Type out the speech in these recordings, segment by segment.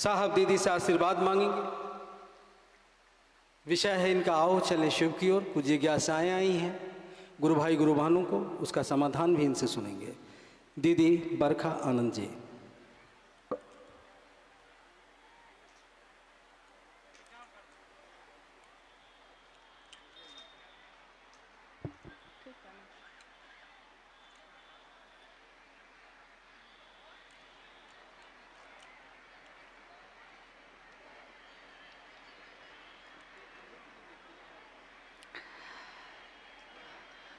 साहब दीदी से आशीर्वाद मांगेंगे। विषय है इनका आओ चले शिव की ओर। कुछ जिज्ञासाएँ आई हैं गुरु भाई गुरु बहनों को, उसका समाधान भी इनसे सुनेंगे। दीदी बरखा आनंद जी।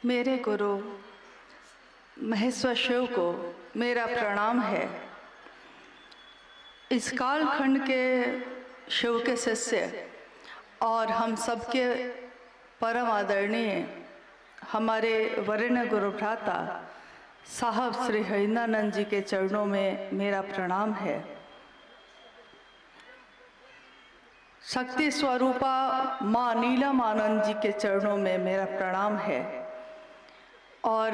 मेरे गुरु महेश्वर शिव को मेरा प्रणाम है। इस कालखंड के शिव के शिष्य और हम सबके परम आदरणीय हमारे वरेण्य गुरु भ्राता साहब श्री हरिंद्रानंद जी के चरणों में मेरा प्रणाम है। शक्ति स्वरूपा माँ नीलम आनंद जी के चरणों में मेरा प्रणाम है। और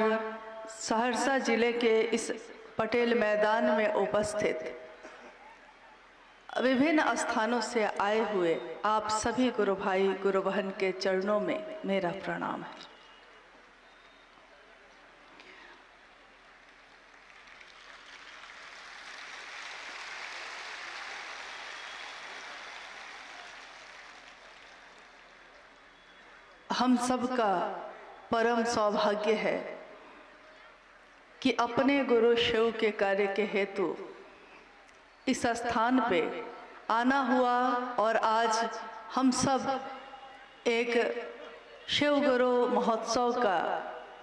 सहरसा जिले के इस पटेल मैदान में उपस्थित विभिन्न स्थानों से आए हुए आप सभी गुरु भाई गुरु बहन के चरणों में मेरा प्रणाम है। हम सबका परम सौभाग्य है कि अपने गुरु शिव के कार्य के हेतु इस स्थान पे आना हुआ और आज हम सब एक शिव गुरु महोत्सव का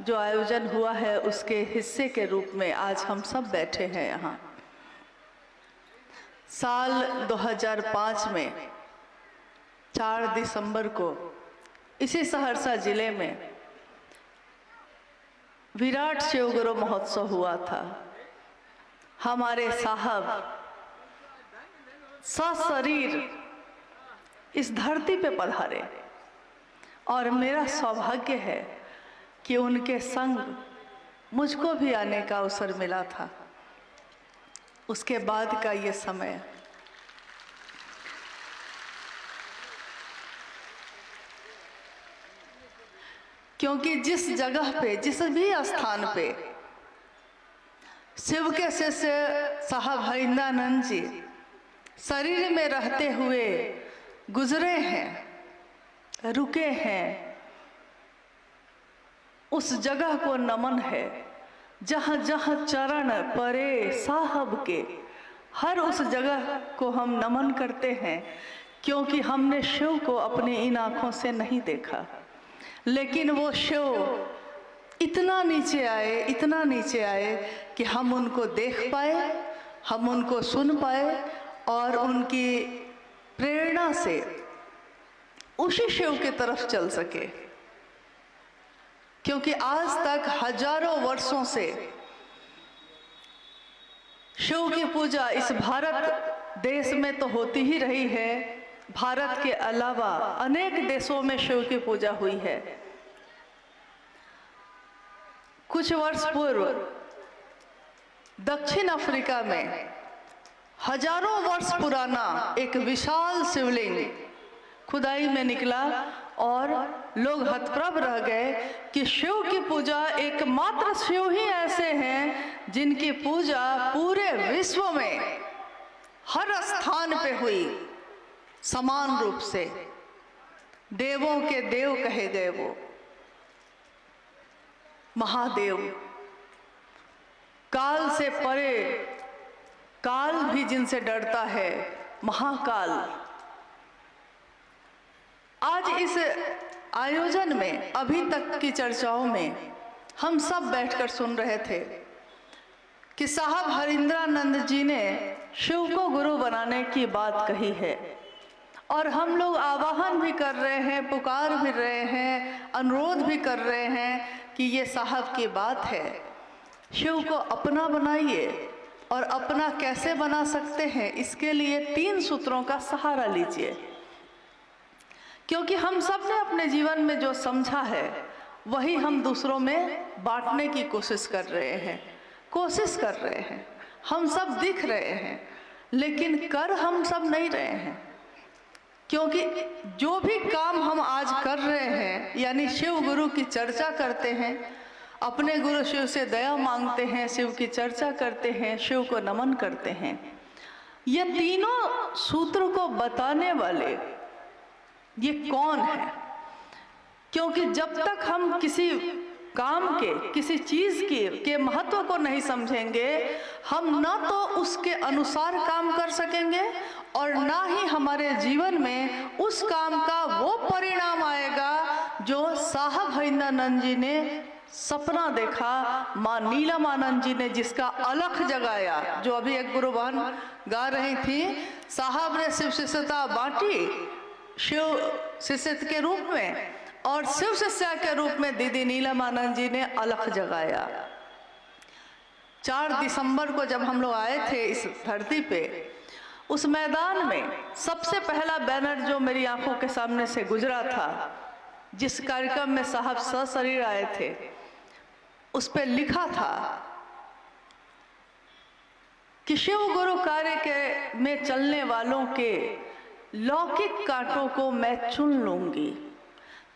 जो आयोजन हुआ है उसके हिस्से के रूप में आज हम सब बैठे हैं यहाँ। साल 2005 में 4 दिसंबर को इसी सहरसा जिले में विराट शिव गुरु महोत्सव हुआ था। हमारे साहब सशरीर इस धरती पे पधारे और मेरा सौभाग्य है कि उनके संग मुझको भी आने का अवसर मिला था। उसके बाद का ये समय क्योंकि जिस जगह पे जिस भी स्थान पे शिव के शिष्य साहब हरिंद्रानंद जी शरीर में रहते हुए गुजरे हैं, रुके हैं, उस जगह को नमन है। जहाँ जहाँ चरण परे साहब के, हर उस जगह को हम नमन करते हैं, क्योंकि हमने शिव को अपनी इन आँखों से नहीं देखा, लेकिन वो शिव इतना नीचे आए, इतना नीचे आए कि हम उनको देख पाए, हम उनको सुन पाए और उनकी प्रेरणा से उसी शिव की तरफ चल सके। क्योंकि आज तक हजारों वर्षों से शिव की पूजा इस भारत देश में तो होती ही रही है, भारत के अलावा अनेक देशों में शिव की पूजा हुई है। कुछ वर्ष पूर्व दक्षिण अफ्रीका में हजारों वर्ष पुराना एक विशाल शिवलिंग खुदाई में निकला और लोग हतप्रभ रह गए कि शिव की पूजा एकमात्र शिव ही ऐसे हैं जिनकी पूजा पूरे विश्व में हर स्थान पे हुई समान रूप से। देवों के देव कहे गए वो महादेव, काल से परे, काल भी जिनसे डरता है, महाकाल। आज इस आयोजन में अभी तक की चर्चाओं में हम सब बैठकर सुन रहे थे कि साहब हरिंद्रानंद जी ने शिव को गुरु बनाने की बात कही है और हम लोग आवाहन भी कर रहे हैं, पुकार भी रहे हैं, अनुरोध भी कर रहे हैं कि ये साहब की बात है, शिव को अपना बनाइए। और अपना कैसे बना सकते हैं, इसके लिए 3 सूत्रों का सहारा लीजिए। क्योंकि हम सब ने अपने जीवन में जो समझा है वही हम दूसरों में बांटने की कोशिश कर रहे हैं, हम सब दिख रहे हैं, लेकिन कर हम सब नहीं रहे हैं, क्योंकि जो भी काम हम आज कर रहे हैं, यानी शिव गुरु की चर्चा करते हैं, अपने गुरु शिव से दया मांगते हैं, शिव की चर्चा करते हैं, शिव को नमन करते हैं, ये तीनों सूत्र को बताने वाले ये कौन है? क्योंकि जब तक हम किसी काम के, किसी चीज के महत्व को नहीं समझेंगे, हम ना तो उसके अनुसार काम कर सकेंगे और ना ही हमारे जीवन में उस काम का वो परिणाम आएगा जो साहब हरिंद्रानंद जी ने सपना देखा, माँ नीलमानंद जी ने जिसका अलख जगाया। जो अभी एक गुरु बहन गा रही थी, साहब ने शिव शिष्यता बांटी शिव शिष्य के रूप में, और शिव शिष्या के रूप में दीदी नीलमानंद जी ने अलख जगाया। 4 दिसंबर को जब हम लोग आए थे इस धरती पे, उस मैदान में सबसे पहला बैनर जो मेरी आंखों के सामने से गुजरा था, जिस कार्यक्रम में साहब सशरीर आए थे, उस पे लिखा था कि शिव गुरु कार्य के में चलने वालों के लौकिक कांटों को मैं चुन लूंगी,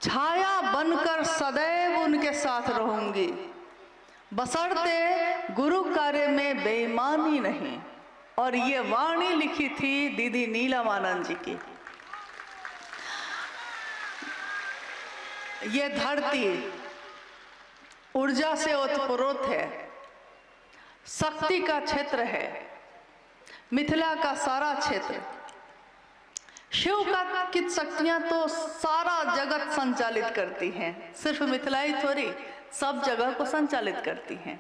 छाया बनकर सदैव उनके साथ रहूंगी, बशर्ते गुरु कार्य में बेईमानी नहीं। और ये वाणी लिखी थी दीदी नीलमानंद जी की। ये धरती ऊर्जा से ओतप्रोत है, शक्ति का क्षेत्र है, मिथिला का सारा क्षेत्र। शिव का की शक्तियां तो सारा जगत संचालित करती हैं, सिर्फ मिथिला ही थोड़ी, सब जगह को संचालित करती हैं।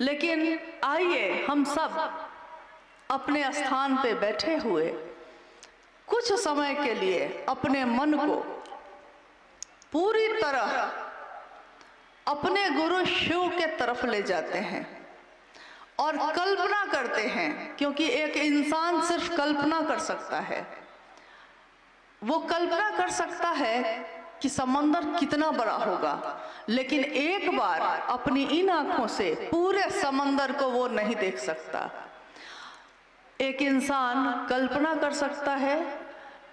लेकिन आइए हम सब अपने स्थान पे बैठे हुए कुछ समय के लिए अपने मन को पूरी तरह अपने गुरु शिव के तरफ ले जाते हैं और कल्पना करते हैं, क्योंकि एक इंसान सिर्फ कल्पना कर सकता है। वो कल्पना कर सकता है कि समंदर कितना बड़ा होगा, लेकिन एक बार अपनी इन आंखों से पूरे समंदर को वो नहीं देख सकता। एक इंसान कल्पना कर सकता है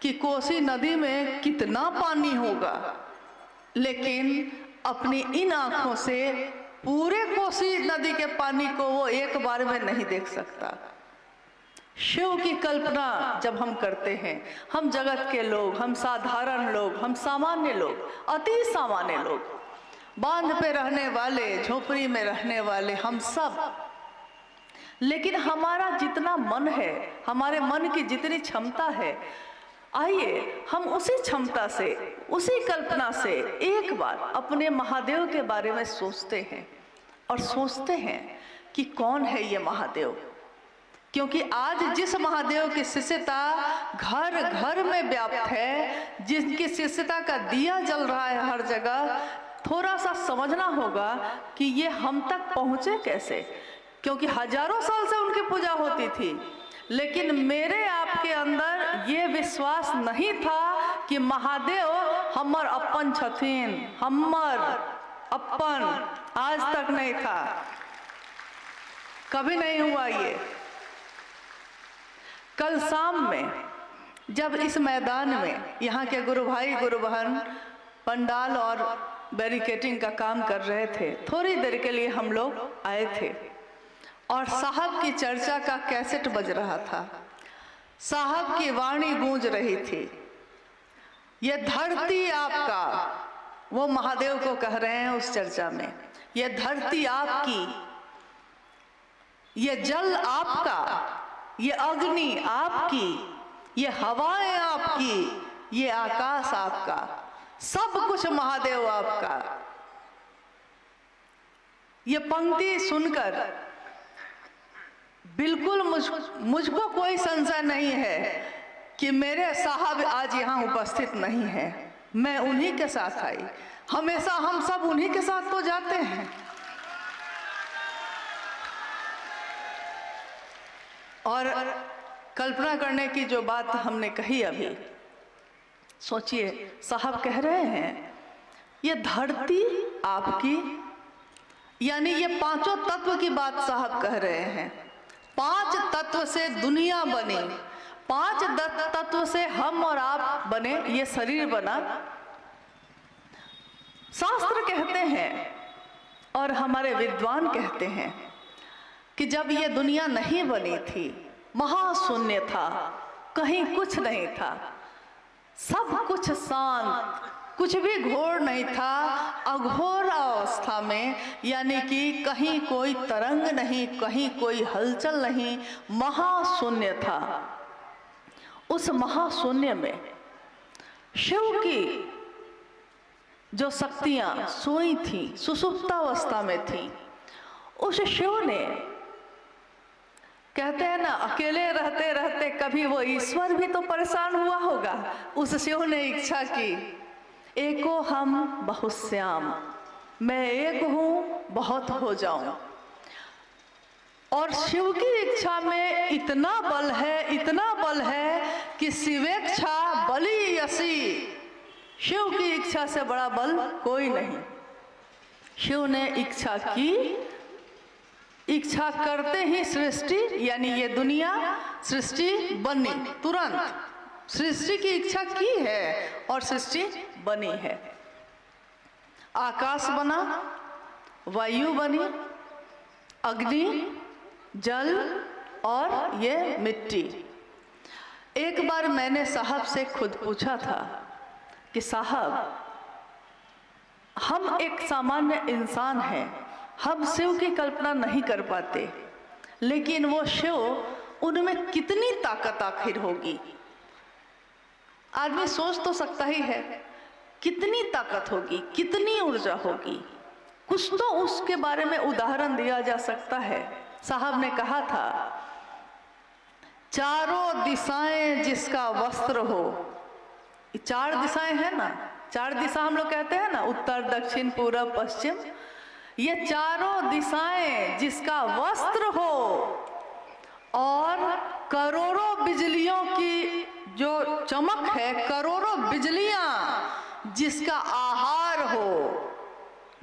कि कोसी नदी में कितना पानी होगा, लेकिन अपनी इन आंखों से पूरे कोसी नदी के पानी को वो एक बार में नहीं देख सकता। शिव की कल्पना जब हम करते हैं, हम जगत के लोग, हम साधारण लोग, हम सामान्य लोग, अति सामान्य लोग, बांध पे रहने वाले, झोपड़ी में रहने वाले, हम सब, लेकिन हमारा जितना मन है, हमारे मन की जितनी क्षमता है, आइए हम उसी क्षमता से, उसी कल्पना से एक बार अपने महादेव के बारे में सोचते हैं और सोचते हैं कि कौन है ये महादेव। क्योंकि आज जिस महादेव की शिष्यता घर घर में व्याप्त है, जिनकी शिष्यता का दिया जल रहा है हर जगह, थोड़ा सा समझना होगा कि ये हम तक पहुँचे कैसे। क्योंकि हजारों साल से उनकी पूजा होती थी, लेकिन मेरे आपके अंदर ये विश्वास नहीं था कि महादेव हमर अपन छथिन, हमर अपन, आज तक नहीं था, कभी नहीं हुआ ये। कल शाम में जब इस मैदान में यहाँ के गुरु भाई गुरु बहन पंडाल और बैरिकेटिंग का काम कर रहे थे, थोड़ी देर के लिए हम लोग आए थे और साहब की चर्चा का कैसेट बज रहा था, साहब की वाणी गूंज रही थी। ये धरती आपका, वो महादेव को कह रहे हैं उस चर्चा में, ये धरती आपकी, ये जल आपका, ये अग्नि आपकी, ये हवाएं आपकी, ये आकाश आपका, सब कुछ महादेव आपका। ये पंक्ति सुनकर बिल्कुल मुझको कोई संशय नहीं है कि मेरे साहब आज यहाँ उपस्थित नहीं है, मैं उन्हीं के साथ आई। हमेशा हम सब उन्हीं के साथ तो जाते हैं। और कल्पना करने की जो बात हमने कही अभी, सोचिए, साहब कह रहे हैं ये धरती आपकी, यानी ये पांचों तत्व की बात साहब कह रहे हैं। 5 तत्व से दुनिया बनी, 5 तत्व से हम और आप बने, ये शरीर बना। शास्त्र कहते हैं और हमारे विद्वान कहते हैं कि जब ये दुनिया नहीं बनी थी, महाशून्य था, कहीं कुछ नहीं था, सब कुछ शांत, कुछ भी घोर नहीं था, अघोर अवस्था में, यानी कि कहीं कोई तरंग नहीं, कहीं कोई हलचल नहीं, महाशून्य था। उस महाशून्य में शिव की जो शक्तियां सोई थी, सुषुप्तावस्था में थी, उस शिव ने, कहते हैं ना, अकेले रहते रहते कभी वो ईश्वर भी तो परेशान हुआ होगा। उस शिव ने इच्छा की, एको हम बहुश्याम, मैं एक हूं बहुत हो जाऊं। और शिव की इच्छा में इतना बल है, इतना बल है कि शिवेच्छा बली यसी, शिव की इच्छा से बड़ा बल कोई नहीं। शिव ने इच्छा की, इच्छा करते ही सृष्टि, यानी ये दुनिया सृष्टि बनी, तुरंत सृष्टि की इच्छा की है और सृष्टि बनी है। आकाश बना, वायु बनी, अग्नि, जल और ये मिट्टी। एक बार मैंने साहब से खुद पूछा था कि साहब, हम एक सामान्य इंसान हैं, हम शिव की कल्पना नहीं कर पाते, लेकिन वो शिव, उनमें कितनी ताकत आखिर होगी। आदमी सोच तो सकता ही है, कितनी ताकत होगी, कितनी ऊर्जा होगी। कुछ तो उसके बारे में उदाहरण दिया जा सकता है। साहब ने कहा था, चारों दिशाएं जिसका वस्त्र हो, 4 दिशाएं हैं ना, 4 दिशा हम लोग कहते हैं ना, उत्तर, दक्षिण, पूर्व, पश्चिम। ये चारों दिशाएं जिसका वस्त्र हो और करोड़ों बिजलियों की जो चमक है, करोड़ों बिजलियां जिसका आहार हो,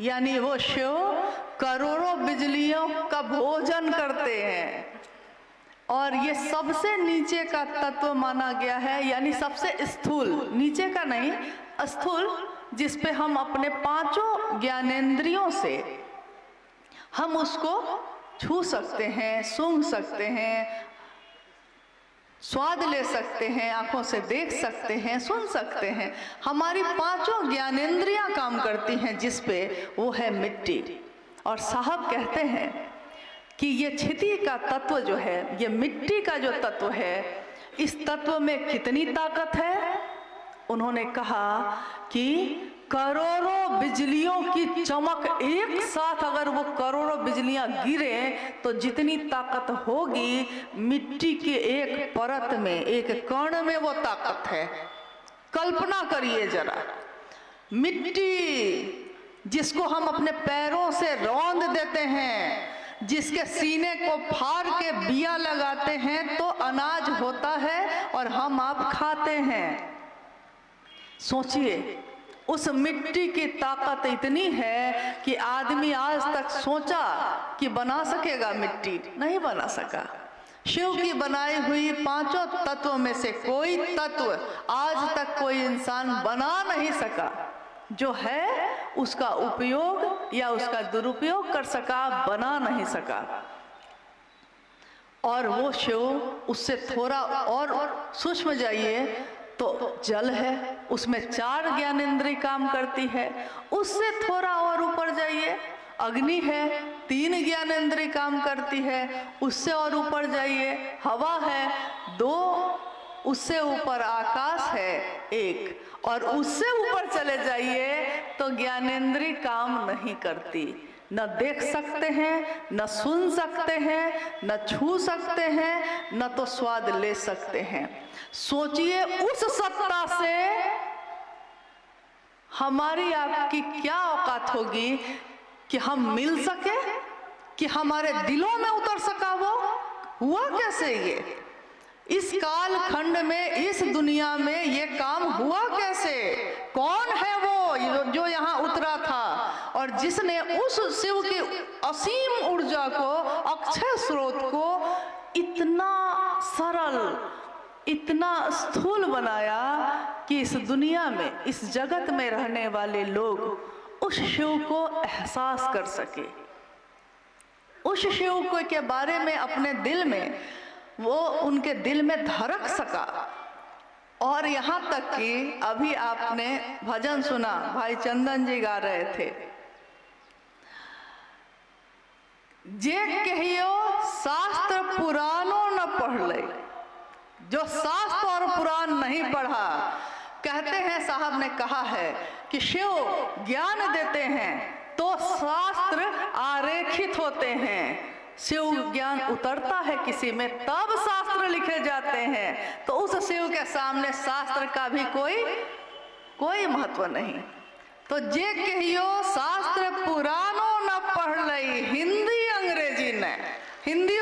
यानी वो शिव करोड़ों बिजलियों का भोजन करते हैं। और ये सबसे नीचे का तत्व माना गया है, यानी सबसे स्थूल, नीचे का नहीं, स्थूल, जिस पे हम अपने 5 ज्ञानेंद्रियों से हम उसको छू सकते हैं, सूंघ सकते हैं, स्वाद ले सकते हैं, आंखों से देख सकते हैं, सुन सकते हैं। हमारी 5 ज्ञानेंद्रियां काम करती हैं जिस पे, वो है मिट्टी। और साहब कहते हैं कि ये क्षिति का तत्व जो है, ये मिट्टी का जो तत्व है, इस तत्व में कितनी ताकत है। उन्होंने कहा कि करोड़ों बिजलियों की चमक एक साथ, अगर वो करोड़ों बिजलियां गिरे तो जितनी ताकत होगी, मिट्टी के एक परत में, एक कण में वो ताकत है। कल्पना करिए जरा, मिट्टी जिसको हम अपने पैरों से रौंद देते हैं, जिसके सीने को फाड़ के बिया लगाते हैं तो अनाज होता है और हम आप खाते हैं। सोचिए, उस मिट्टी की ताकत इतनी है कि आदमी आज तक सोचा कि बना सकेगा, मिट्टी नहीं बना सका। शिव की बनाई हुई 5 तत्वों में से कोई तत्व आज तक कोई इंसान बना नहीं सका। जो है उसका उपयोग या उसका दुरुपयोग कर सका, बना नहीं सका। और वो शिव, उससे थोड़ा और सूक्ष्म जाइए तो जल है, उसमें 4 ज्ञानेंद्रिय काम करती है। उससे थोड़ा और ऊपर जाइए, अग्नि है, 3 ज्ञानेंद्रिय काम करती है। उससे और ऊपर जाइए, हवा है 2, उससे ऊपर आकाश है 1, और उससे ऊपर चले जाइए तो ज्ञानेंद्रिय काम नहीं करती। न देख सकते हैं, न सुन सकते हैं, न छू सकते हैं, न तो स्वाद ले सकते हैं। सोचिए, उस सत्ता से हमारी आपकी क्या औकात होगी कि हम मिल सके, कि हमारे दिलों में उतर सका। वो हुआ कैसे? ये इस काल खंड में, इस दुनिया में ये काम हुआ कैसे? कौन है वो जो यहाँ उतरा था और जिसने उस शिव की असीम ऊर्जा को, अक्षय स्रोत को इतना सरल, इतना स्थूल बनाया कि इस दुनिया में, इस जगत में रहने वाले लोग उस शिव को एहसास कर सके, उस शिव को के बारे में अपने दिल में, वो उनके दिल में धड़क सका। और यहाँ तक कि अभी आपने भजन सुना, भाई चंदन जी गा रहे थे, जे कहियो शास्त्र पुराणों न पढ़ ले, जो शास्त्र और पुराण नहीं पढ़ा, कहते हैं, साहब ने कहा है कि शिव ज्ञान देते हैं तो शास्त्र आरेखित होते हैं, शिव ज्ञान उतरता है किसी में तब शास्त्र लिखे जाते हैं। तो उस शिव के सामने शास्त्र का भी कोई महत्व नहीं। तो जे कहियो शास्त्र पुराणों न पढ़ लई, हिंदियो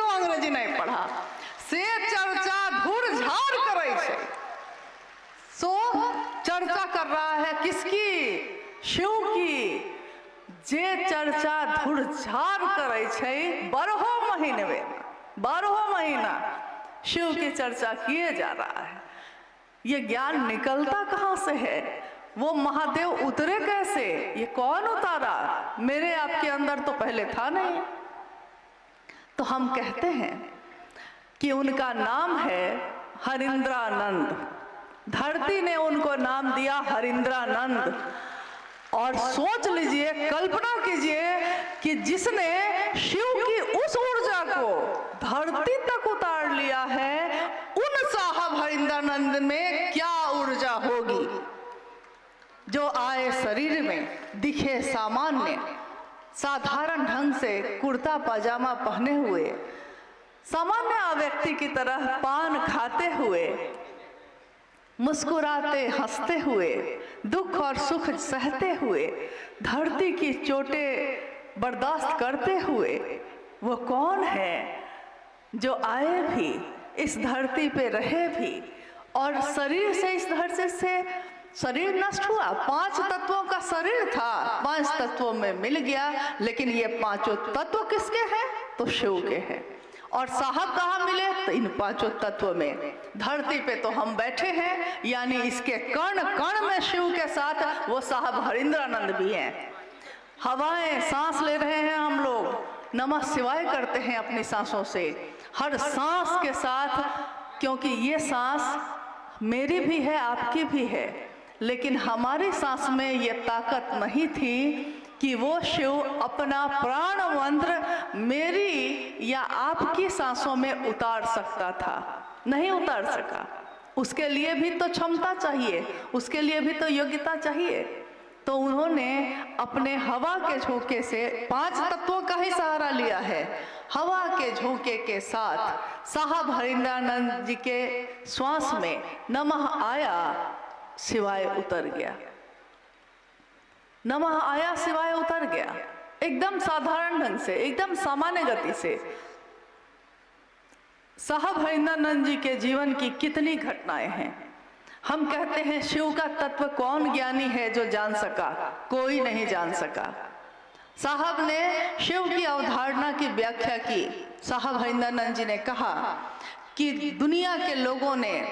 अंग्रेजी नहीं पढ़ा, से चर्चा धूर झाड़ करे छे। सो चर्चा कर रहा है किसकी? शिव की। जे चर्चा धूर झाड़ करे छे, 12 महीना शिव की चर्चा किए जा रहा है। ये ज्ञान निकलता कहाँ से है? वो महादेव उतरे कैसे? ये कौन उतारा? मेरे आपके अंदर तो पहले था नहीं। तो हम कहते हैं कि उनका नाम है हरिंद्रानंद। धरती ने उनको नाम दिया हरिंद्रानंद। और सोच लीजिए, कल्पना कीजिए कि जिसने शिव की उस ऊर्जा को धरती तक उतार लिया है, उन साहब हरिंद्रानंद में क्या ऊर्जा होगी? जो आए शरीर में, दिखे सामान्य, साधारण ढंग से कुर्ता पाजामा पहने हुए, सामान्य व्यक्ति की तरह पान खाते हुए, मुस्कुराते हंसते हुए, दुख और सुख सहते हुए, धरती की चोटें बर्दाश्त करते हुए, वो कौन है जो आए भी, इस धरती पे रहे भी, और शरीर से, इस धरती से शरीर नष्ट हुआ। 5 तत्वों का शरीर था, 5 तत्वों में मिल गया, लेकिन ये 5 तत्व किसके हैं? तो शिव के हैं। और साहब कहाँ मिले? तो इन 5 तत्वों में। धरती पे तो हम बैठे हैं, यानी इसके कण कण में शिव के साथ वो साहब हरिंद्रानंद भी हैं। हवाएं सांस ले रहे हैं हम लोग, नमः शिवाय करते हैं अपनी सांसों से, हर सांस के साथ, क्योंकि ये सांस मेरी भी है, आपकी भी है, लेकिन हमारी सांस में ये ताकत नहीं थी कि वो शिव अपना प्राण मंत्र मेरी या आपकी सांसों में उतार सकता था। नहीं उतार सका। उसके लिए भी तो क्षमता चाहिए, उसके लिए भी तो योग्यता चाहिए। तो उन्होंने अपने हवा के झोंके से 5 तत्वों का ही सहारा लिया है। हवा के झोंके के साथ साहब हरिंद्रानंद जी के श्वास में नमः आया, शिवाय उतर गया। नमः आया, शिवाय उतर गया, एकदम साधारण ढंग से, एकदम सामान्य गति से। साहब हरिंद्रानंद जी के जीवन की कितनी घटनाएं हैं। हम कहते हैं शिव का तत्व कौन ज्ञानी है जो जान सका? कोई नहीं जान सका। साहब ने शिव की अवधारणा की व्याख्या की। साहब हरिंद्रानंद जी ने कहा कि दुनिया के लोगों ने,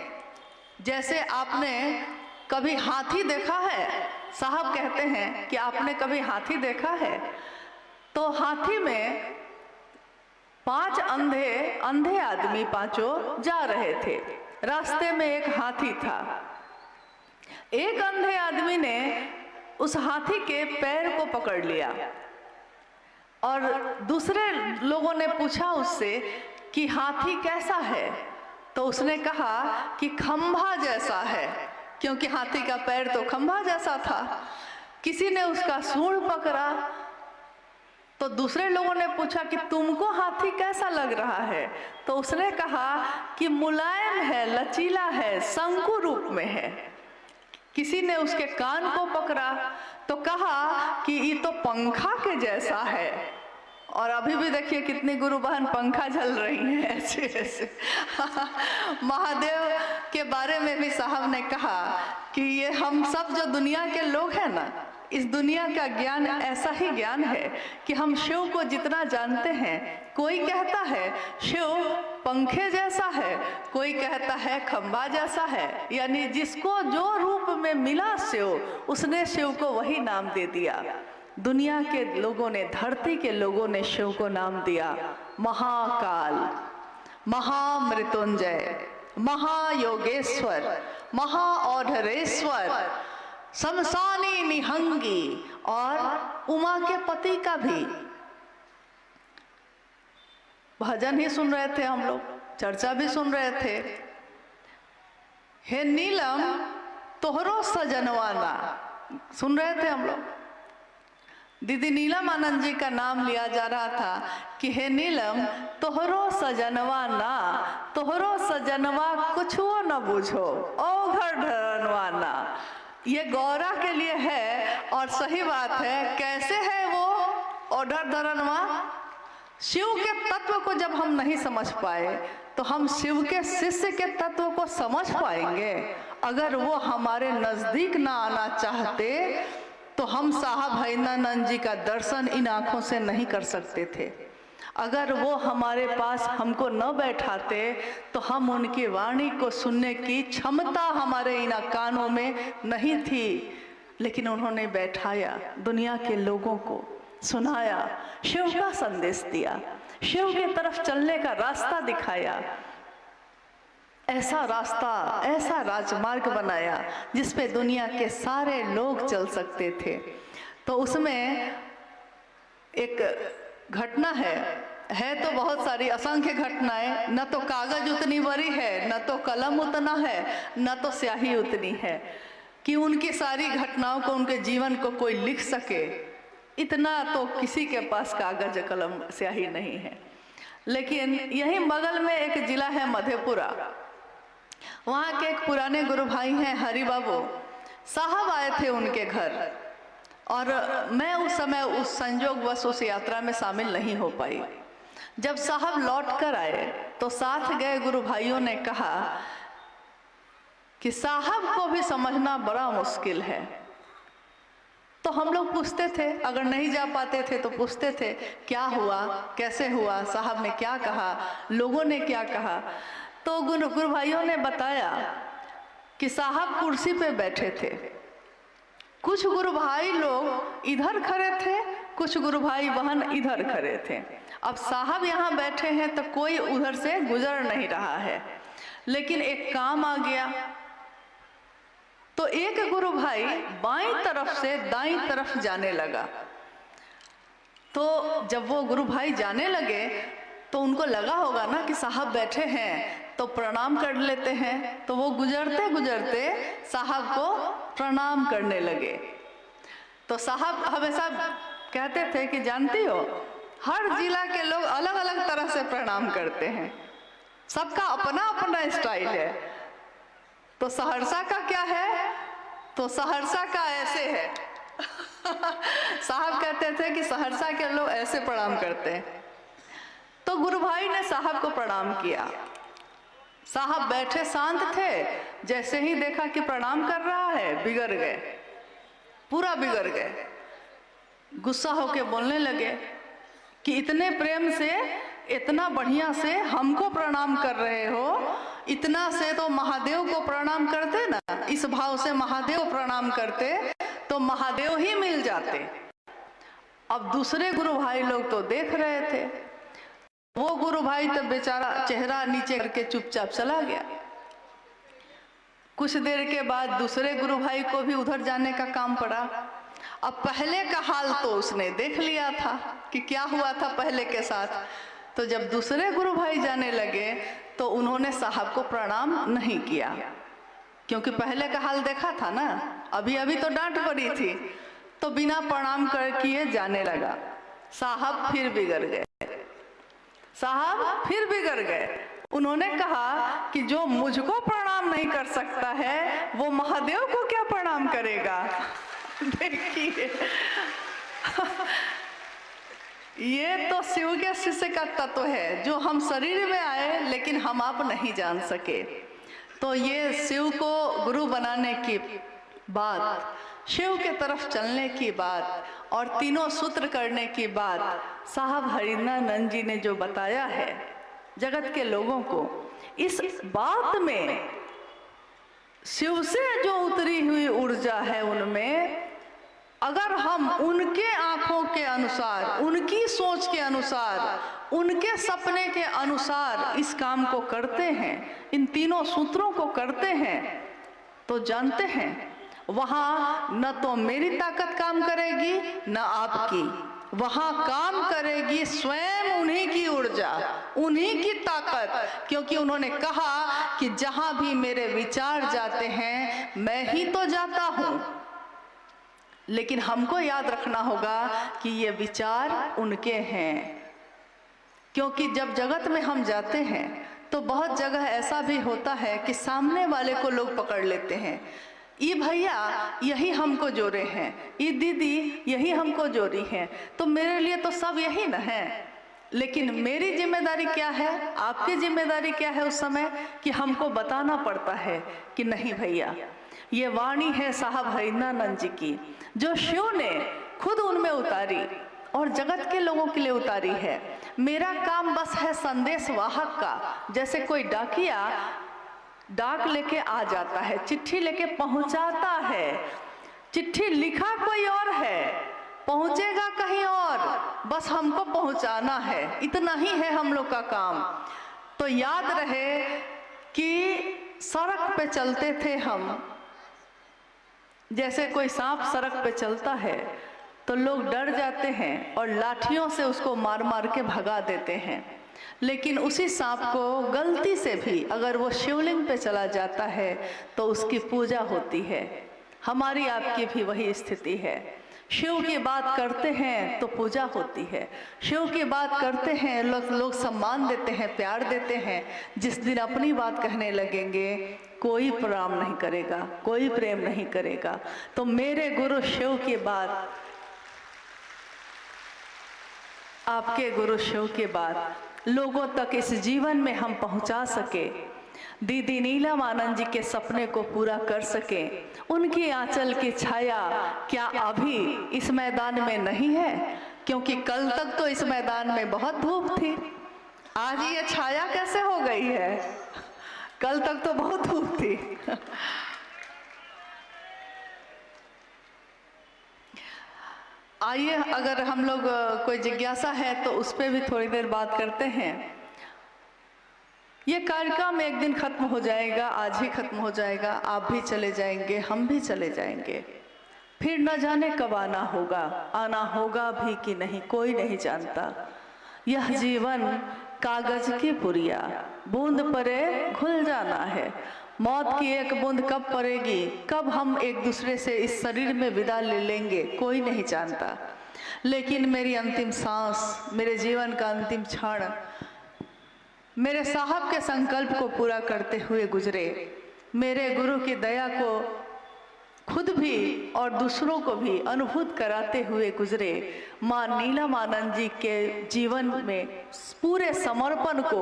जैसे आपने कभी हाथी देखा है? साहब कहते हैं कि आपने कभी हाथी देखा है? तो हाथी में 5 अंधे आदमी, 5 जा रहे थे। रास्ते में एक हाथी था। एक अंधे आदमी ने उस हाथी के पैर को पकड़ लिया और दूसरे लोगों ने पूछा उससे कि हाथी कैसा है? तो उसने कहा कि खंभा जैसा है, क्योंकि हाथी का पैर तो खंभा जैसा था। किसी ने उसका सूंड पकड़ा तो दूसरे लोगों ने पूछा कि तुमको हाथी कैसा लग रहा है? तो उसने कहा कि मुलायम है, लचीला है, शंकु रूप में है। किसी ने उसके कान को पकड़ा तो कहा कि ये तो पंखा के जैसा है। और अभी भी देखिए कितनी गुरु बहन पंखा झल रही हैं ऐसे ऐसे। महादेव के बारे में भी साहब ने कहा कि ये हम सब जो दुनिया के लोग हैं ना, इस दुनिया का ज्ञान ऐसा ही ज्ञान है कि हम शिव को जितना जानते हैं, कोई कहता है शिव पंखे जैसा है, कोई कहता है खंभा जैसा है, यानी जिसको जो रूप में मिला शिव, उसने शिव को वही नाम दे दिया। दुनिया के लोगों ने, धरती के लोगों ने शिव को नाम दिया महाकाल, महामृत्युंजय, महायोगेश्वर, महाऔढ़रेश्वर, शमशानी निहंगी और उमा के पति का भी भजन ही सुन रहे थे हम लोग, चर्चा भी सुन रहे थे। हे नीलम तोहरो सजनवाना, सुन रहे थे हम लोग। दीदी नीलम आनंद जी का नाम लिया जा रहा था कि हे नीलम तोहरो सजनवा ना, तोहरो सजनवा कुछो न बुझो, ओ घर ढरनवा ना। ये गौरा के लिए है और सही बात है। कैसे है वो ओढ़र धरनवा? शिव के तत्व को जब हम नहीं समझ पाए तो हम शिव के शिष्य के तत्व को समझ पाएंगे? अगर वो हमारे नजदीक ना आना चाहते तो हम साहब हरिंद्रानंद जी का दर्शन इन आंखों से नहीं कर सकते थे। अगर वो हमारे पास हमको न बैठाते तो हम उनकी वाणी को सुनने की क्षमता हमारे इन कानों में नहीं थी। लेकिन उन्होंने बैठाया, दुनिया के लोगों को सुनाया, शिव का संदेश दिया, शिव की तरफ चलने का रास्ता दिखाया। ऐसा रास्ता, ऐसा राजमार्ग बनाया जिस पे दुनिया के सारे लोग चल सकते थे। तो उसमें एक घटना है तो बहुत सारी, असंख्य घटनाएं, न तो कागज उतनी बड़ी है, न तो कलम उतना है, न तो स्याही उतनी है कि उनकी सारी घटनाओं को, उनके जीवन को कोई लिख सके। इतना तो किसी के पास कागज कलम स्याही नहीं है। लेकिन यही बगल में एक जिला है मधेपुरा, वहाँ के एक पुराने गुरु भाई हैं हरि बाबू साहब, आए थे उनके घर और मैं उस समय उस संयोगवश उस यात्रा में शामिल नहीं हो पाई। जब साहब लौट कर आए तो साथ गए गुरु भाइयों ने कहा कि साहब को भी समझना बड़ा मुश्किल है। तो हम लोग पूछते थे, अगर नहीं जा पाते थे तो पूछते थे क्या हुआ, कैसे हुआ, साहब ने क्या कहा, लोगों ने क्या कहा। तो गुरु भाइयों ने बताया कि साहब कुर्सी पे बैठे थे, कुछ गुरु भाई लोग इधर खड़े थे, कुछ गुरु भाई बहन इधर खड़े थे। अब साहब यहाँ बैठे हैं तो कोई उधर से गुजर नहीं रहा है, लेकिन एक काम आ गया तो एक गुरु भाई बाईं तरफ से दाईं तरफ जाने लगा। तो जब वो गुरु भाई जाने लगे तो उनको लगा होगा ना कि साहब बैठे हैं तो प्रणाम कर लेते हैं, तो वो गुजरते गुजरते साहब को प्रणाम करने लगे। तो साहब हमेशा कहते थे कि जानती हो, हर जिला के लोग अलग अलग तरह से प्रणाम करते हैं, सबका अपना अपना स्टाइल है। तो सहरसा का क्या है? तो सहरसा का ऐसे है साहब कहते थे कि सहरसा के लोग ऐसे प्रणाम करते हैं। तो गुरु भाई ने साहब को प्रणाम किया। साहब बैठे शांत थे, जैसे ही देखा कि प्रणाम कर रहा है बिगड़ गए, पूरा बिगड़ गए। गुस्सा होके बोलने लगे कि इतने प्रेम से, इतना बढ़िया से हमको प्रणाम कर रहे हो, इतना से तो महादेव को प्रणाम करते ना, इस भाव से महादेव प्रणाम करते तो महादेव ही मिल जाते। अब दूसरे गुरु भाई लोग तो देख रहे थे, वो गुरु भाई तो बेचारा चेहरा नीचे करके चुपचाप चला गया। कुछ देर के बाद दूसरे गुरु भाई को भी उधर जाने का काम पड़ा। अब पहले का हाल तो उसने देख लिया था कि क्या हुआ था पहले के साथ। तो जब दूसरे गुरु भाई जाने लगे तो उन्होंने साहब को प्रणाम नहीं किया, क्योंकि पहले का हाल देखा था ना, अभी अभी तो डांट पड़ी थी। तो बिना प्रणाम कर किए जाने लगा। साहब फिर बिगड़ गए, साहब फिर बिगड़ गए। उन्होंने कहा कि जो मुझको प्रणाम नहीं कर सकता है वो महादेव को क्या प्रणाम करेगा। देखिए ये तो शिव के शिष्य का तत्व है, जो हम शरीर में आए लेकिन हम आप नहीं जान सके। तो ये शिव को गुरु बनाने की बात शिव के तरफ चलने की बात और तीनों सूत्र करने की बात साहब हरिंद्रानंद जी ने जो बताया है जगत के लोगों को, इस बात में शिव से जो उतरी हुई ऊर्जा है उनमें, अगर हम उनके आंखों के अनुसार, उनकी सोच के अनुसार, उनके सपने के अनुसार इस काम को करते हैं, इन तीनों सूत्रों को करते हैं, तो जानते हैं वहां न तो मेरी ताकत काम करेगी न आपकी, वहां काम करेगी स्वयं उन्हीं की ऊर्जा, उन्हीं की ताकत। क्योंकि उन्होंने कहा कि जहां भी मेरे विचार जाते हैं मैं ही तो जाता हूं, लेकिन हमको याद रखना होगा कि ये विचार उनके हैं। क्योंकि जब जगत में हम जाते हैं तो बहुत जगह ऐसा भी होता है कि सामने वाले को लोग पकड़ लेते हैं, ये भैया यही हमको जोड़े हैं, ये दीदी यही हमको जोड़ी हैं, तो मेरे लिए तो सब यही न है। लेकिन मेरी जिम्मेदारी क्या है, आपकी जिम्मेदारी क्या है उस समय, कि हमको बताना पड़ता है कि नहीं भैया, ये वाणी है साहब हरिंद्रानंद जी की, जो शिव ने खुद उनमें उतारी और जगत के लोगों के लिए उतारी है। मेरा काम बस है संदेश वाहक का। जैसे कोई डाकिया डाक लेके आ जाता है, चिट्ठी लेके पहुंचाता है, चिट्ठी लिखा कोई और है, पहुंचेगा कहीं और, बस हमको पहुंचाना है, इतना ही है हम लोग का काम। तो याद रहे कि सड़क पे चलते थे हम, जैसे कोई सांप सड़क पे चलता है तो लोग डर जाते हैं और लाठियों से उसको मार मार के भगा देते हैं, लेकिन उसी सांप को गलती से भी अगर वो शिवलिंग पे चला जाता है तो उसकी पूजा होती है। हमारी आपकी भी वही स्थिति है। शिव की बात करते हैं तो पूजा होती है, शिव की बात करते हैं लोग सम्मान देते हैं, प्यार देते हैं। जिस दिन अपनी बात कहने लगेंगे कोई प्रणाम नहीं करेगा, कोई प्रेम नहीं करेगा। तो मेरे गुरु शिव की बात, आपके गुरु शिव की बात लोगों तक इस जीवन में हम पहुंचा सके, दीदी नीलम आनंद जी के सपने को पूरा कर सके। उनकी आंचल की छाया क्या अभी इस मैदान में नहीं है? क्योंकि कल तक तो इस मैदान में बहुत धूप थी, आज ये छाया कैसे हो गई है? कल तक तो बहुत धूप थी। आइए, अगर हम लोग कोई जिज्ञासा है तो उस पर भी थोड़ी देर बात करते हैं। ये कार्यक्रम एक दिन खत्म हो जाएगा, आज ही खत्म हो जाएगा, आप भी चले जाएंगे, हम भी चले जाएंगे, फिर न जाने कब आना होगा, आना होगा भी कि नहीं कोई नहीं जानता। यह जीवन कागज की पुरिया, बूंद पड़े घुल जाना है। मौत की एक बूंद कब पड़ेगी, कब हम एक दूसरे से इस शरीर में विदा ले लेंगे, कोई नहीं जानता। लेकिन मेरी अंतिम सांस, मेरे जीवन का अंतिम क्षण मेरे साहब के संकल्प को पूरा करते हुए गुजरे, मेरे गुरु की दया को खुद भी और दूसरों को भी अनुभूत कराते हुए गुजरे। माँ नीलम आनंद जी के जीवन में पूरे समर्पण को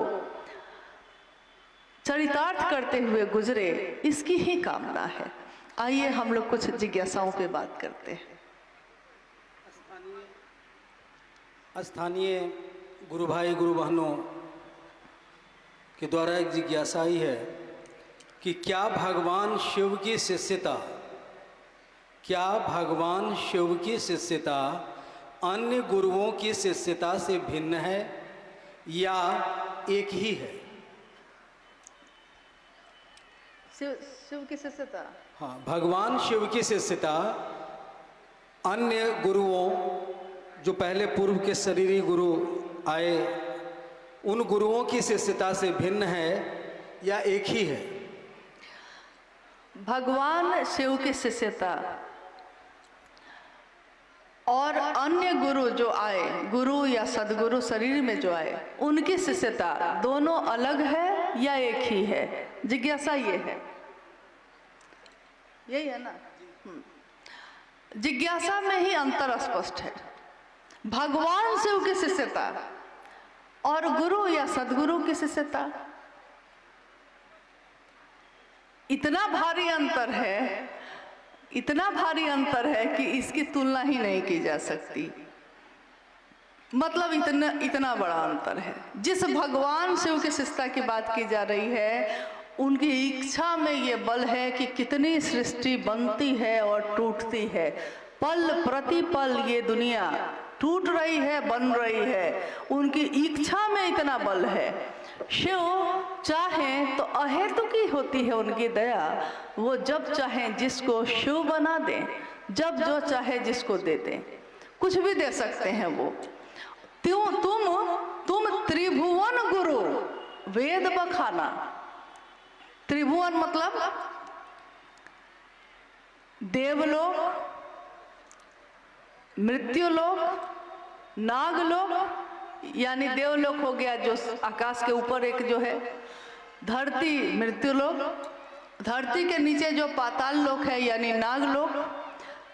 चरितार्थ करते हुए गुजरे, इसकी ही कामना है। आइए हम लोग कुछ जिज्ञासाओं पे बात करते हैं। स्थानीय गुरु भाई गुरु बहनों के द्वारा एक जिज्ञासा ही है कि क्या भगवान शिव की शिष्यता, क्या भगवान शिव की शिष्यता अन्य गुरुओं की शिष्यता से भिन्न है या एक ही है? शिव की शिष्यता, हाँ, भगवान शिव की शिष्यता अन्य गुरुओं, जो पहले पूर्व के शरीरी गुरु आए, उन गुरुओं की शिष्यता से भिन्न है या एक ही है? भगवान शिव की शिष्यता और अन्य गुरु जो आए, गुरु या सदगुरु शरीर में जो आए, उनकी शिष्यता दोनों अलग है या एक ही है? जिज्ञासा ये है, यही है ना? जिज्ञासा में ही अंतर स्पष्ट है। भगवान शिव की शिष्यता और गुरु या सदगुरु की शिष्यता, इतना भारी अंतर है, इतना भारी अंतर है कि इसकी तुलना ही नहीं की जा सकती। मतलब इतना बड़ा अंतर है। जिस भगवान शिव की शिष्टता की बात की जा रही है, उनकी इच्छा में ये बल है कि कितनी सृष्टि बनती है और टूटती है। पल प्रति पल ये दुनिया टूट रही है, बन रही है। उनकी इच्छा में इतना बल है। शिव चाहे तो अहेतुकी होती है उनकी दया। वो जब चाहे जिसको शिव बना दें, जब जो चाहे जिसको दे दें, कुछ भी दे सकते हैं वो। तुम त्रिभुवन गुरु वेद बखाना। त्रिभुवन मतलब देवलोक, मृत्युलोक, नागलोक, यानी देवलोक हो गया जो आकाश के ऊपर एक जो है, धरती मृत्युलोक, धरती के नीचे जो पाताल लोक है यानी नागलोक।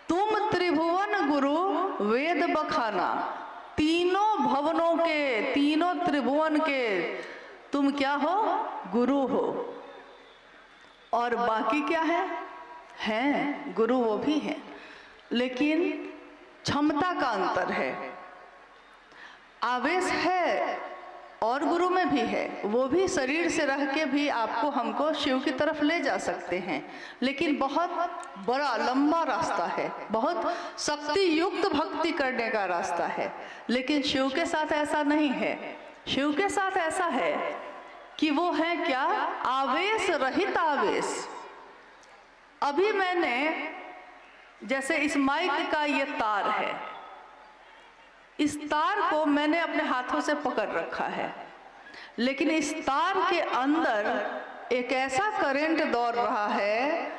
तुम त्रिभुवन गुरु वेद बखाना। तीनों भवनों के, तीनों त्रिभुवन के तुम क्या हो? गुरु हो। और बाकी क्या है? हैं गुरु, वो भी हैं, लेकिन क्षमता का अंतर है। आवेश है और गुरु में भी है। वो भी शरीर से रह के भी आपको हमको शिव की तरफ ले जा सकते हैं, लेकिन बहुत बड़ा लंबा रास्ता है, बहुत शक्ति युक्त भक्ति करने का रास्ता है। लेकिन शिव के साथ ऐसा नहीं है। शिव के साथ ऐसा है कि वो है क्या? आवेश रहित आवेश। अभी मैंने, जैसे इस माइक का ये तार है, इस तार को मैंने अपने हाथों से पकड़ रखा है, लेकिन इस तार के अंदर एक ऐसा करंट दौड़ रहा है,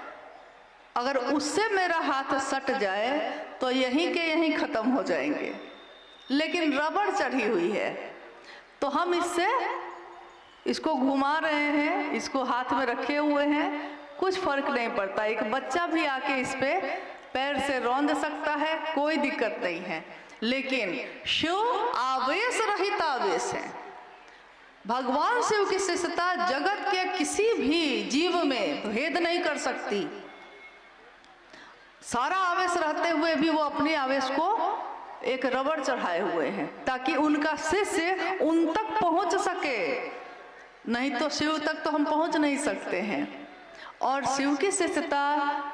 अगर उससे मेरा हाथ सट जाए तो यहीं के यहीं खत्म हो जाएंगे। लेकिन रबड़ चढ़ी हुई है, तो हम इसको घुमा रहे हैं, इसको हाथ में रखे हुए हैं, कुछ फर्क नहीं पड़ता। एक बच्चा भी आके इस पे पैर से रौंद सकता है, कोई दिक्कत नहीं है। लेकिन शिव आवेश रहित आवेश है। भगवान शिव की शिष्टता जगत के किसी भी जीव में भेद नहीं कर सकती। सारा आवेश रहते हुए भी वो अपने आवेश को एक रबड़ चढ़ाए हुए हैं, ताकि उनका शिष्य उन तक पहुंच सके। नहीं तो शिव तक तो हम पहुंच नहीं सकते हैं। और शिव की शिष्टता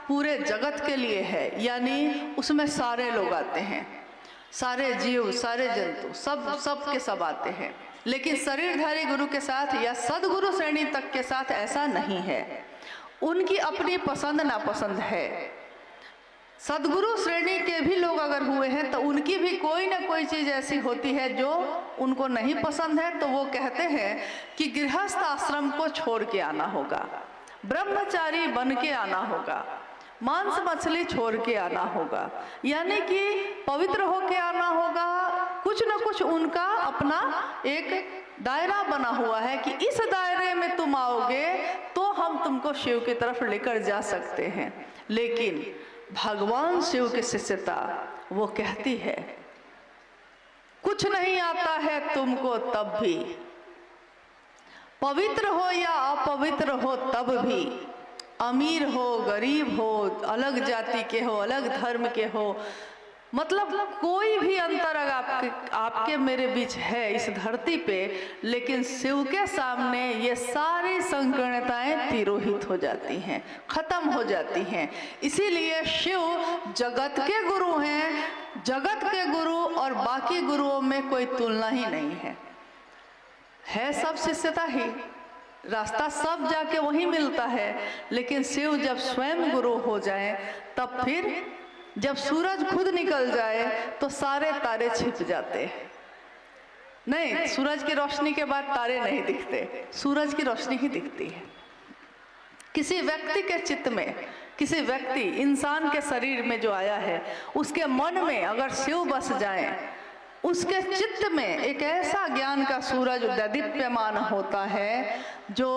पूरे जगत के लिए है, यानी उसमें सारे लोग आते हैं, सारे जीव, सारे जंतु, सब के सब आते हैं। लेकिन शरीरधारी गुरु के साथ या सदगुरु श्रेणी तक के साथ ऐसा नहीं है। उनकी अपनी पसंद नापसंद है। सदगुरु श्रेणी के भी लोग अगर हुए हैं तो उनकी भी कोई ना कोई चीज़ ऐसी होती है जो उनको नहीं पसंद है, तो वो कहते हैं कि गृहस्थ आश्रम को छोड़ के आना होगा, ब्रह्मचारी बन के आना होगा, मांस मछली छोड़ के आना होगा, यानी कि पवित्र होके आना होगा। कुछ न कुछ उनका अपना एक दायरा बना हुआ है कि इस दायरे में तुम आओगे तो हम तुमको शिव की तरफ लेकर जा सकते हैं। लेकिन भगवान शिव की शिष्यता वो कहती है, कुछ नहीं आता है तुमको तब भी, पवित्र हो या अपवित्र हो तब भी, अमीर हो गरीब हो, अलग जाति के हो, अलग धर्म के हो, मतलब कोई भी अंतर अगर आपके मेरे बीच है इस धरती पे, लेकिन शिव के सामने ये सारी संकीर्णताएं तिरोहित हो जाती हैं, खत्म हो जाती हैं। इसीलिए शिव जगत के गुरु हैं। जगत के गुरु और बाकी गुरुओं में कोई तुलना ही नहीं है सब शिष्यता ही, रास्ता सब जाके वहीं मिलता है। लेकिन शिव जब स्वयं गुरु हो जाए, तब फिर जब सूरज खुद निकल जाए तो सारे तारे छिप जाते हैं। नहीं, सूरज की रोशनी के बाद तारे नहीं दिखते, सूरज की रोशनी ही दिखती है। किसी व्यक्ति के चित्त में, किसी व्यक्ति इंसान के शरीर में जो आया है, उसके मन में अगर शिव बस जाए, उसके चित्त में एक ऐसा ज्ञान का सूरज दीप्यमान होता है जो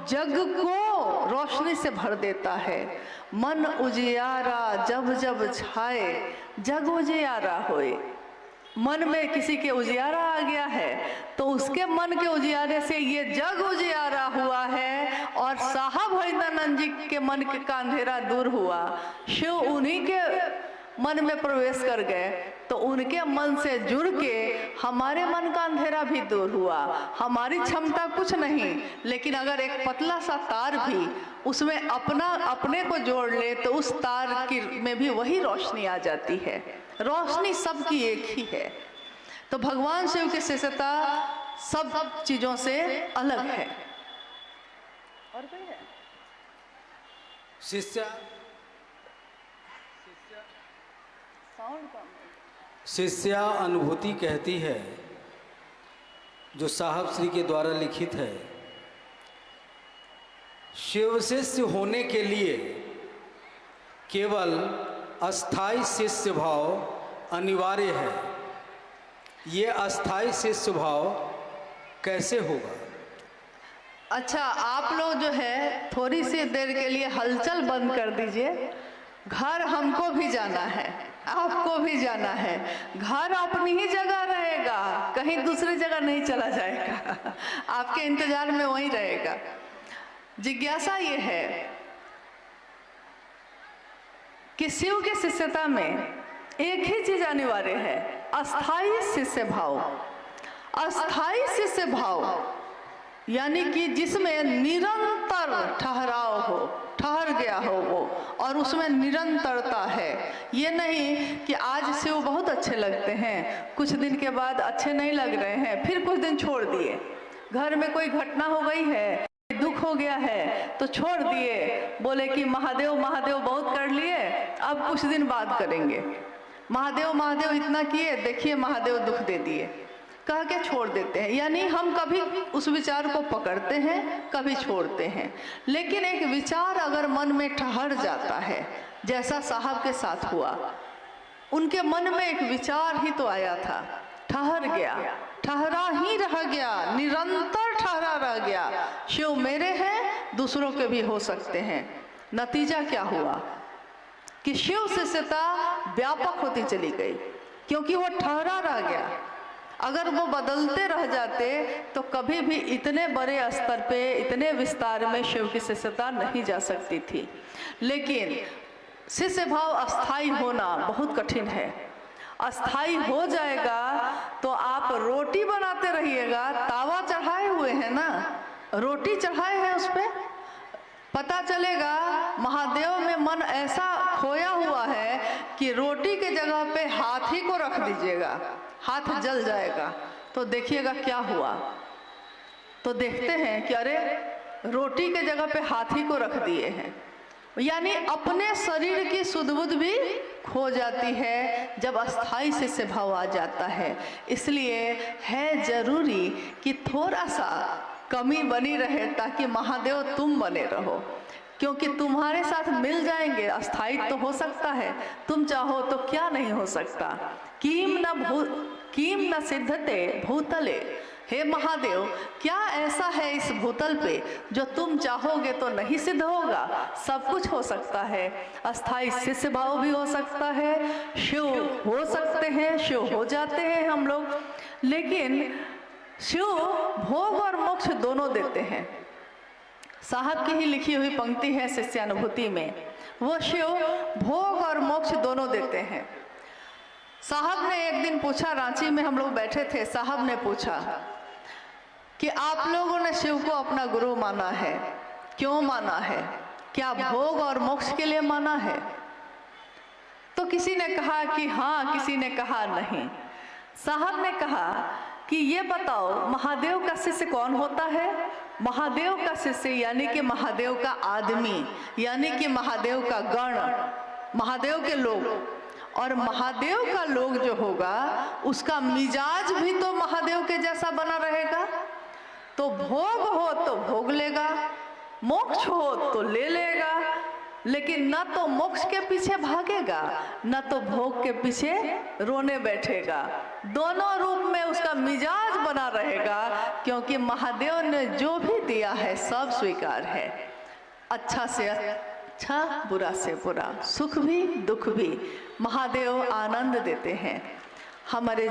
जग को रोशनी से भर देता है। मन उजियारा जब जब छाए, जग उजियारा होए। मन में किसी के उजियारा आ गया है तो उसके मन के उजियारे से ये जग उजियारा हुआ है। और साहब हरिंद्र हरिंद्रानंद जी के मन का अंधेरा दूर हुआ, शिव उन्हीं के मन में प्रवेश कर गए, तो उनके मन से जुड़ के हमारे मन का अंधेरा भी दूर हुआ। हमारी क्षमता कुछ नहीं, लेकिन अगर एक पतला सा तार भी उसमें अपने को जोड़ ले तो उस तार की में भी वही रोशनी आ जाती है। रोशनी सबकी एक ही है। तो भगवान शिव की शिष्यता सब चीजों से अलग है। और कोई है? शिष्या अनुभूति कहती है, जो साहब श्री के द्वारा लिखित है, शिव शिष्य होने के लिए केवल अस्थाई शिष्य भाव अनिवार्य है। ये अस्थाई शिष्य भाव कैसे होगा? अच्छा, आप लोग जो है थोड़ी सी देर के लिए हलचल बंद कर दीजिए। घर हमको भी जाना है, आपको भी जाना है। घर अपनी ही जगह रहेगा, कहीं दूसरी जगह नहीं चला जाएगा, आपके इंतजार में वहीं रहेगा। जिज्ञासा ये है कि शिव के शिष्यता में एक ही चीज अनिवार्य है, अस्थाई शिष्य भाव। अस्थाई शिष्य भाव यानी कि जिसमें निरंतर ठहराव हो, ठहर गया हो वो, और उसमें निरंतरता है। ये नहीं कि आज शिव बहुत अच्छे लगते हैं, कुछ दिन के बाद अच्छे नहीं लग रहे हैं, फिर कुछ दिन छोड़ दिए। घर में कोई घटना हो गई है, दुख हो गया है तो छोड़ दिए, बोले कि महादेव महादेव बहुत कर लिए, अब कुछ दिन बाद करेंगे। महादेव महादेव इतना किए, देखिए महादेव दुख दे दिए, कह के छोड़ देते हैं। यानी हम कभी उस विचार को पकड़ते हैं, कभी छोड़ते हैं। लेकिन एक विचार अगर मन में ठहर जाता है, जैसा साहब के साथ हुआ, उनके मन में एक विचार ही तो आया था, ठहर गया, ठहरा ही रह गया, निरंतर ठहरा रह गया। शिव मेरे हैं, दूसरों के भी हो सकते हैं। नतीजा क्या हुआ कि शिव शिष्यता व्यापक होती चली गई, क्योंकि वो ठहरा रह गया। अगर वो बदलते रह जाते तो कभी भी इतने बड़े स्तर पे, इतने विस्तार में शिव की शिष्यता नहीं जा सकती थी। लेकिन शिष्य भाव अस्थाई होना बहुत कठिन है। अस्थाई हो जाएगा तो आप रोटी बनाते रहिएगा, तावा चढ़ाए हुए हैं ना, रोटी चढ़ाए हैं उस पे, पता चलेगा महादेव में मन ऐसा खोया हुआ है कि रोटी के जगह पे हाथ ही को रख दीजिएगा, हाथ जल जाएगा। तो देखिएगा क्या हुआ। तो देखते हैं कि अरे रोटी के जगह पे हाथ ही को रख दिए हैं। यानी अपने शरीर की सुध-बुध भी खो जाती है जब अस्थाई शिष्य भाव आ जाता है। इसलिए है जरूरी कि थोड़ा सा कमी बनी रहे, ताकि महादेव तुम बने रहो, क्योंकि तुम्हारे साथ मिल जाएंगे। अस्थाई तो हो सकता है, तुम चाहो तो क्या नहीं हो सकता। कीम न सिद्धते भूतले, हे महादेव क्या ऐसा है इस भूतल पे जो तुम चाहोगे तो नहीं सिद्ध होगा। सब कुछ हो सकता है, अस्थाई शिष्य भाव भी हो सकता है, शिव हो सकते हैं, शिव हो जाते हैं हम लोग। लेकिन शिव भोग और मोक्ष दोनों देते हैं। साहब की ही लिखी हुई पंक्ति है शिष्यानुभूति में, वो शिव भोग और मोक्ष दोनों देते हैं। साहब ने एक दिन पूछा, रांची में हम लोग बैठे थे, साहब ने पूछा कि आप लोगों ने शिव को अपना गुरु माना है, क्यों माना है, क्या भोग और मोक्ष के लिए माना है? तो किसी ने कहा कि हाँ, किसी ने कहा नहीं। साहब ने कहा कि ये बताओ महादेव का शिष्य कौन होता है? महादेव का शिष्य यानी कि महादेव का आदमी, यानी कि महादेव का गण, महादेव के लोग। और महादेव का लोग जो होगा उसका मिजाज भी तो महादेव के जैसा बना रहेगा। तो भोग हो तो भोग लेगा, मोक्ष हो तो ले लेगा, लेकिन न तो मोक्ष के पीछे भागेगा, न तो भोग के पीछे रोने बैठेगा। दोनों रूप में उसका मिजाज बना रहेगा, क्योंकि महादेव ने जो भी दिया है सब स्वीकार है। अच्छा से अच्छा, बुरा से बुरा, सुख भी दुख भी महादेव आनंद देते हैं। हमारे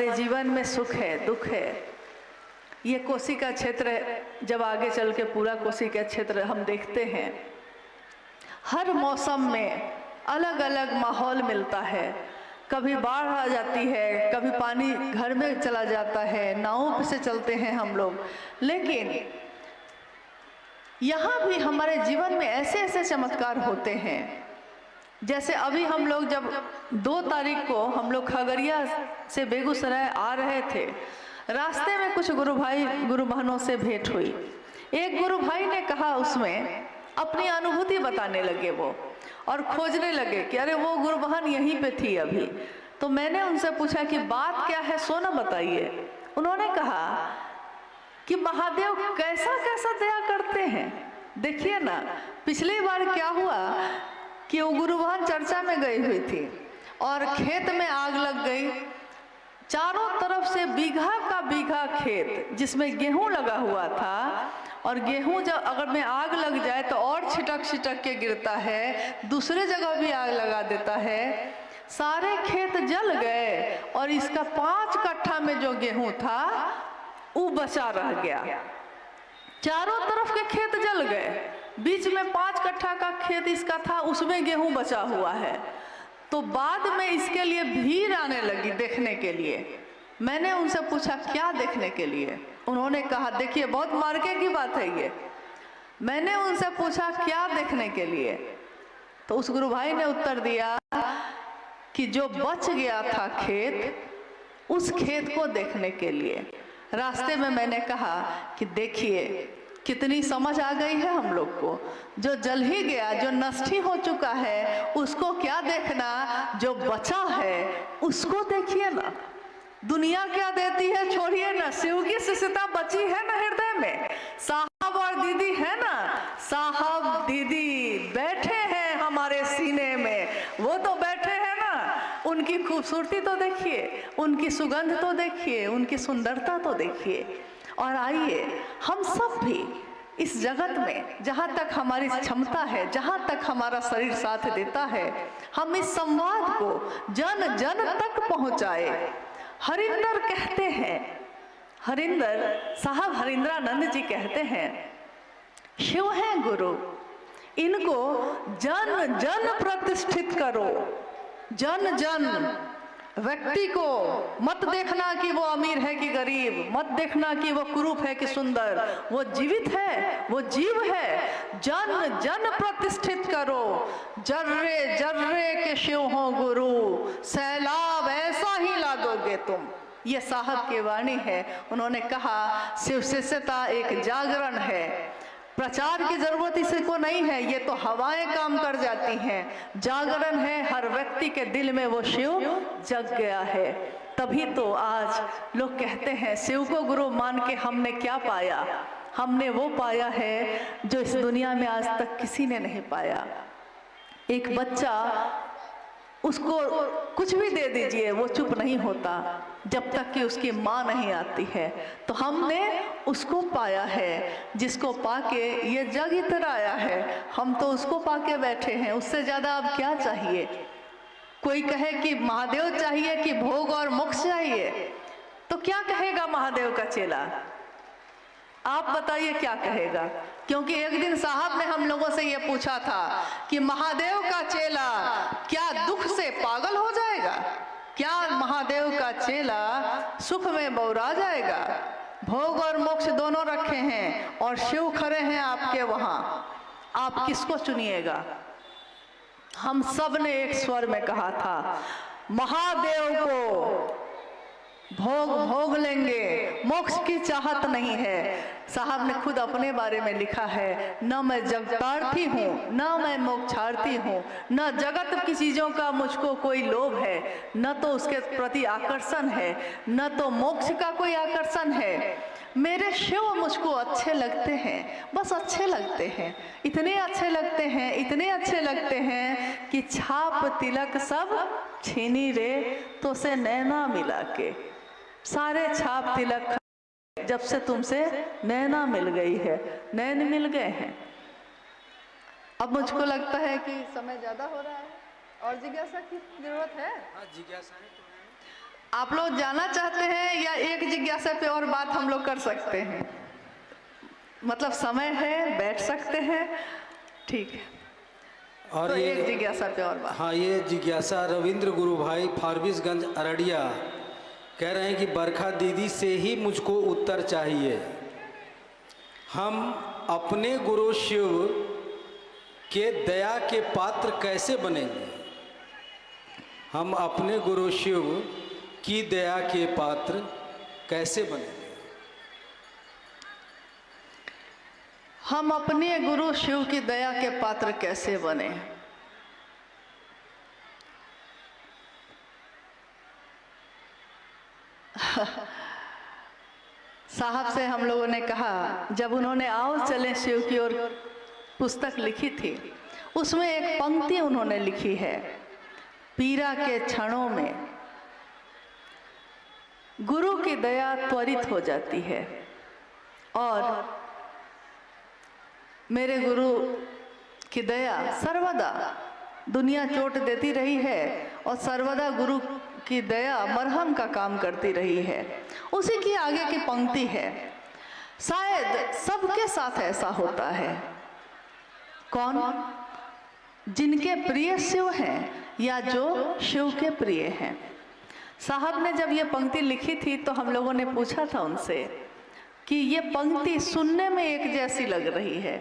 जीवन में सुख है, दुख है, ये कोसी का क्षेत्र, जब आगे चल के पूरा कोसी का क्षेत्र हम देखते हैं, हर मौसम में अलग अलग माहौल मिलता है। कभी बाढ़ आ जाती है, कभी पानी घर में चला जाता है, नावों से चलते हैं हम लोग। लेकिन यहाँ भी हमारे जीवन में ऐसे ऐसे चमत्कार होते हैं। जैसे अभी हम लोग जब 2 तारीख को हम लोग खगड़िया से बेगूसराय आ रहे थे, रास्ते में कुछ गुरु भाई गुरु बहनों से भेंट हुई। एक गुरु भाई ने कहा, उसमें अपनी अनुभूति बताने लगे वो, और खोजने लगे कि अरे वो गुरु बहन यहीं पे थी अभी। तो मैंने उनसे पूछा कि बात क्या है, सो ना बताइए। उन्होंने कहा कि महादेव कैसा कैसा दया करते हैं। देखिए ना, पिछली बार क्या हुआ कि वो गुरु बहन चर्चा में गई हुई थी और खेत में आग लग गई। चारों तरफ से बीघा का बीघा खेत जिसमें गेहूं लगा हुआ था, और गेहूं जब अगर में आग लग जाए तो और छिटक छिटक के गिरता है, दूसरे जगह भी आग लगा देता है। सारे खेत जल गए और इसका 5 कट्ठा में जो गेहूं था वो बचा रह गया। चारों तरफ के खेत जल गए, बीच में 5 कट्ठा का खेत इसका था, उसमें गेहूं बचा हुआ है। तो बाद में इसके लिए भीड़ आने लगी देखने के लिए। मैंने उनसे पूछा क्या देखने के लिए? उन्होंने कहा, देखिए बहुत मार्के की बात है ये। मैंने उनसे पूछा क्या देखने के लिए? तो उस गुरु भाई ने उत्तर दिया कि जो बच गया था खेत, उस खेत को देखने के लिए। रास्ते में मैंने कहा कि देखिए कितनी समझ आ गई है हम लोग को। जो जल ही गया, जो नष्ट ही हो चुका है, उसको क्या देखना, जो बचा है उसको देखिए ना। दुनिया क्या देती है छोड़िए ना, शिव की शिष्यता बची है ना हृदय में। साहब और दीदी है ना, साहब दीदी बैठे हैं हमारे सीने में, वो तो बैठे हैं ना। उनकी खूबसूरती तो देखिए, उनकी सुगंध तो देखिए, उनकी सुंदरता तो देखिए। और आइए हम सब भी इस जगत में जहाँ तक हमारी क्षमता है, जहाँ तक हमारा शरीर साथ देता है, हम इस संवाद को जन जन तक पहुँचाए। हरिंदर कहते हैं, हरिंदर साहब हरिंद्रानंद जी कहते हैं, शिव है गुरु, इनको जन जन प्रतिष्ठित करो। जन जन व्यक्ति को मत देखना कि वो अमीर है कि गरीब, मत देखना कि वो कुरूप है कि सुंदर, वो जीवित है, वो जीव है। जन जन प्रतिष्ठित करो, जर्रे जर्रे के शिव हो गुरु, सैलाब ऐसा ही ला दोगे तुम। ये साहब की वाणी है। उन्होंने कहा शिव शिष्यता एक जागरण है, प्रचार की जरूरत इसी को नहीं है, ये तो हवाएं काम कर जाती हैं। जागरण है, हर व्यक्ति के दिल में वो शिव जग गया है। तभी तो आज लोग कहते हैं शिव को गुरु मान के हमने क्या पाया? हमने वो पाया है जो इस दुनिया में आज तक किसी ने नहीं पाया। एक बच्चा, उसको कुछ भी दे दीजिए वो चुप नहीं होता जब तक कि उसकी माँ नहीं आती है। तो हमने उसको पाया है जिसको पाके ये जग इतर आया है। हम तो उसको पाके बैठे हैं, उससे ज्यादा अब क्या चाहिए? कोई कहे कि महादेव चाहिए कि भोग और मोक्ष चाहिए, तो क्या कहेगा महादेव का चेला? आप बताइए क्या कहेगा? क्योंकि एक दिन साहब ने हम लोगों से ये पूछा था कि महादेव का चेला क्या दुख से पागल हो जाएगा? क्या महादेव का चेला सुख में बौरा जाएगा? भोग और मोक्ष दोनों रखे हैं और शिव खड़े हैं आपके वहां, आप किसको चुनिएगा? हम सब ने एक स्वर में कहा था महादेव को भोग भोग लेंगे, मोक्ष की चाहत नहीं है। साहब ने खुद अपने बारे में लिखा है, न मैं जगतार्थी हूँ, न मैं मोक्षार्थी हूँ, न जगत की चीजों का मुझको कोई लोभ है, न तो उसके प्रति आकर्षण है, न तो मोक्ष का कोई आकर्षण है। मेरे शिव मुझको अच्छे लगते हैं, बस अच्छे लगते हैं, इतने अच्छे लगते हैं, इतने अच्छे लगते हैं कि छाप तिलक सब छीनी रे तो से नैना मिला के। सारे छाप तिलक जब से तुमसे नैना मिल गई है, नैन मिल गए हैं। अब मुझको लगता है कि समय ज्यादा हो रहा है और जिज्ञासा की जरूरत है। हाँ, जिज्ञासाएं तो हैं। आप लोग जाना चाहते हैं या एक जिज्ञासा पे और बात हम लोग कर सकते हैं? मतलब समय है, बैठ सकते हैं, ठीक है। और तो ये एक जिज्ञासा पे और बात। हाँ, ये जिज्ञासा रविंद्र गुरु भाई फारबिसगंज अररिया कह रहे हैं कि बरखा दीदी से ही मुझको उत्तर चाहिए। हम अपने गुरु शिव के दया के पात्र कैसे बनेंगे? हम अपने गुरु शिव की दया के पात्र कैसे बनेंगे? हम अपने गुरु शिव की दया के पात्र कैसे बने? साहब से हम लोगों ने कहा, जब उन्होंने आओ चले शिव की ओर पुस्तक लिखी थी, उसमें एक पंक्ति उन्होंने लिखी है, पीड़ा के क्षणों में गुरु की दया त्वरित हो जाती है। और मेरे गुरु की दया सर्वदा दुनिया चोट देती रही है और सर्वदा गुरु की दया मरहम का काम करती रही है। उसी की आगे की पंक्ति है, शायद सबके साथ ऐसा होता है। कौन? जिनके प्रिय शिव हैं या जो शिव के प्रिय हैं। साहब ने जब ये पंक्ति लिखी थी तो हम लोगों ने पूछा था उनसे कि ये पंक्ति सुनने में एक जैसी लग रही है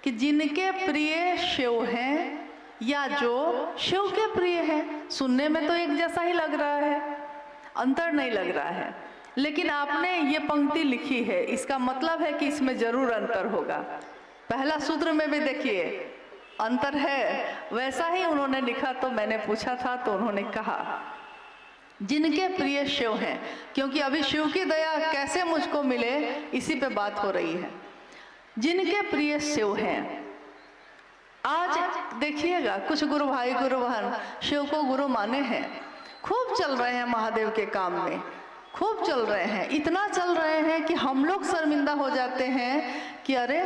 कि जिनके प्रिय शिव हैं या जो शिव के प्रिय हैं। सुनने में तो एक जैसा ही लग रहा है, अंतर नहीं लग रहा है, लेकिन आपने ये पंक्ति लिखी है, इसका मतलब है कि इसमें जरूर अंतर होगा। पहला सूत्र में भी देखिए अंतर है, वैसा ही उन्होंने लिखा। तो मैंने पूछा था तो उन्होंने कहा जिनके प्रिय शिव हैं, क्योंकि अभी शिव की दया कैसे मुझको मिले इसी पे बात हो रही है। जिनके प्रिय शिव हैं। आज देखिएगा कुछ गुरु भाई गुरु बहन शिव को गुरु माने हैं, खूब चल रहे हैं महादेव के काम में, खूब चल रहे हैं, इतना चल रहे हैं कि हम लोग शर्मिंदा हो जाते हैं कि अरे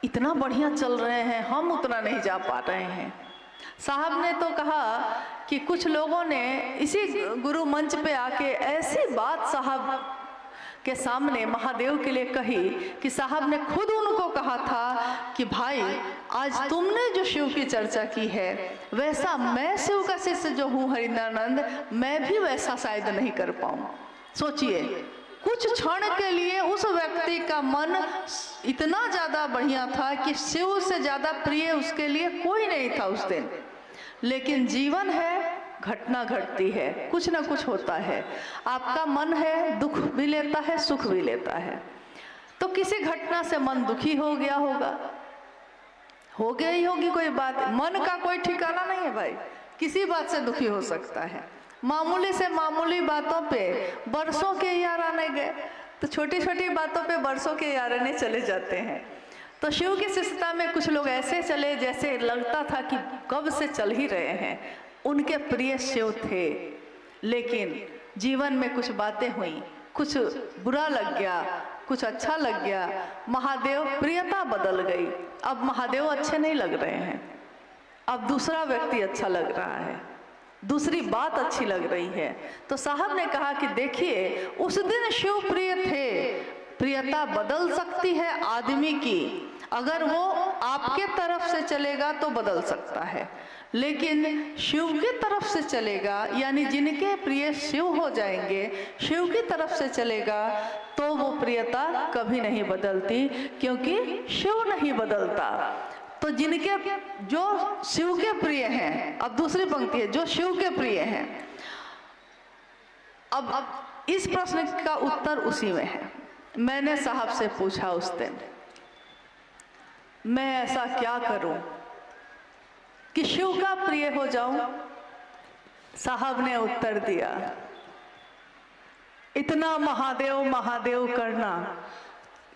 इतना बढ़िया चल रहे हैं, हम उतना नहीं जा पा रहे हैं। साहब ने तो कहा कि कुछ लोगों ने इसी गुरु मंच पे आके ऐसी बात साहब के सामने महादेव के लिए कही कि साहब ने खुद उनको कहा था कि भाई आज तुमने जो शिव की चर्चा की है वैसा मैं शिव का शिष्य जो हूँ हरिंद्रानंद, मैं भी वैसा शायद नहीं कर पाऊँ। सोचिए, कुछ क्षण के लिए उस व्यक्ति का मन इतना ज्यादा बढ़िया था कि शिव से ज्यादा प्रिय उसके लिए कोई नहीं था उस दिन। लेकिन जीवन है, घटना घटती है, कुछ ना कुछ होता है। आपका मन है, दुख भी लेता है, सुख भी लेता है। तो किसी घटना से मन दुखी हो गया होगा, हो गया ही होगी कोई बात। मन का कोई ठिकाना नहीं है भाई, किसी बात से दुखी हो सकता है। मामूली से मामूली बातों पे बरसों के यार आने गए, तो छोटी छोटी बातों पे बरसों के याराने चले जाते हैं। तो शिव की शिष्यता में कुछ लोग ऐसे चले जैसे लगता था कि कब से चल ही रहे हैं, उनके प्रिय शिव थे। लेकिन जीवन में कुछ बातें हुई, कुछ बुरा लग गया, कुछ अच्छा लग गया, महादेव प्रियता बदल गई। अब महादेव अच्छे नहीं लग रहे हैं, अब दूसरा व्यक्ति अच्छा लग रहा है, दूसरी बात अच्छी लग रही है। तो साहब ने कहा कि देखिए उस दिन शिव प्रिय थे, प्रियता बदल सकती है आदमी की, अगर वो आपके तरफ से चलेगा तो बदल सकता है, लेकिन शिव की तरफ से चलेगा, यानी जिनके प्रिय शिव हो जाएंगे, शिव की तरफ से चलेगा तो वो प्रियता कभी नहीं बदलती, क्योंकि शिव नहीं बदलता। तो जिनके जो शिव के प्रिय हैं, अब दूसरी पंक्ति है, जो शिव के प्रिय हैं। अब इस प्रश्न का उत्तर उसी में है। मैंने साहब से पूछा उस दिन, मैं ऐसा क्या करूं कि शिव का प्रिय हो जाऊं? साहब ने उत्तर दिया, इतना महादेव महादेव करना